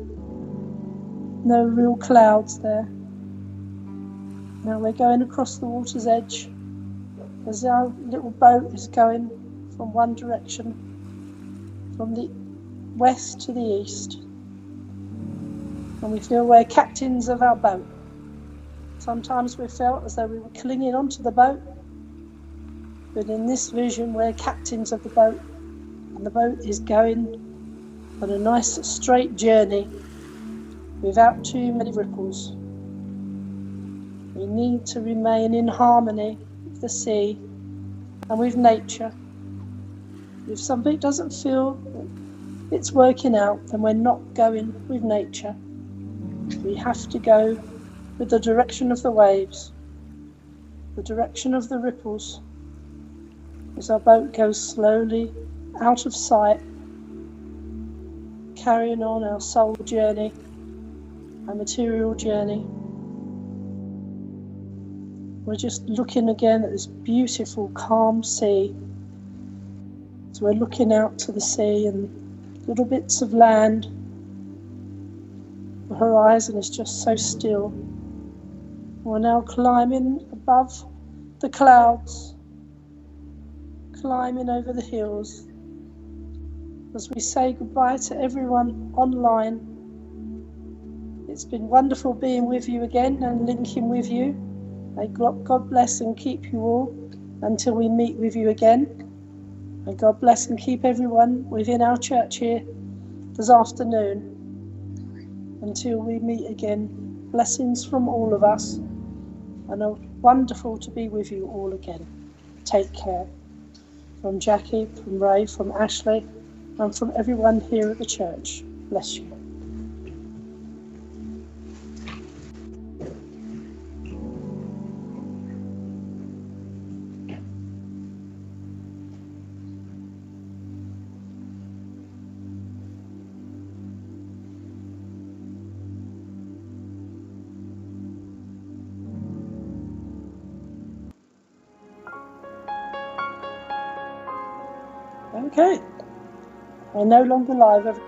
No real clouds there. Now we're going across the water's edge as our little boat is going from one direction, from the west to the east. And we feel we're captains of our boat. Sometimes we felt as though we were clinging onto the boat, but in this vision we're captains of the boat, and the boat is going on a nice straight journey without too many ripples. We need to remain in harmony with the sea and with nature. If something doesn't feel it's working out, then we're not going with nature. We have to go with the direction of the waves, the direction of the ripples, as our boat goes slowly out of sight, carrying on our soul journey, our material journey. We're just looking again at this beautiful, calm sea. So we're looking out to the sea and little bits of land. The horizon is just so still. We're now climbing above the clouds, climbing over the hills. As we say goodbye to everyone online, it's been wonderful being with you again and linking with you. May God bless and keep you all until we meet with you again. May God bless and keep everyone within our church here this afternoon. Until we meet again, blessings from all of us, and it's wonderful to be with you all again. Take care. From Jackie, from Ray, from Ashley, and from everyone here at the church. Bless you. Okay, we're no longer live.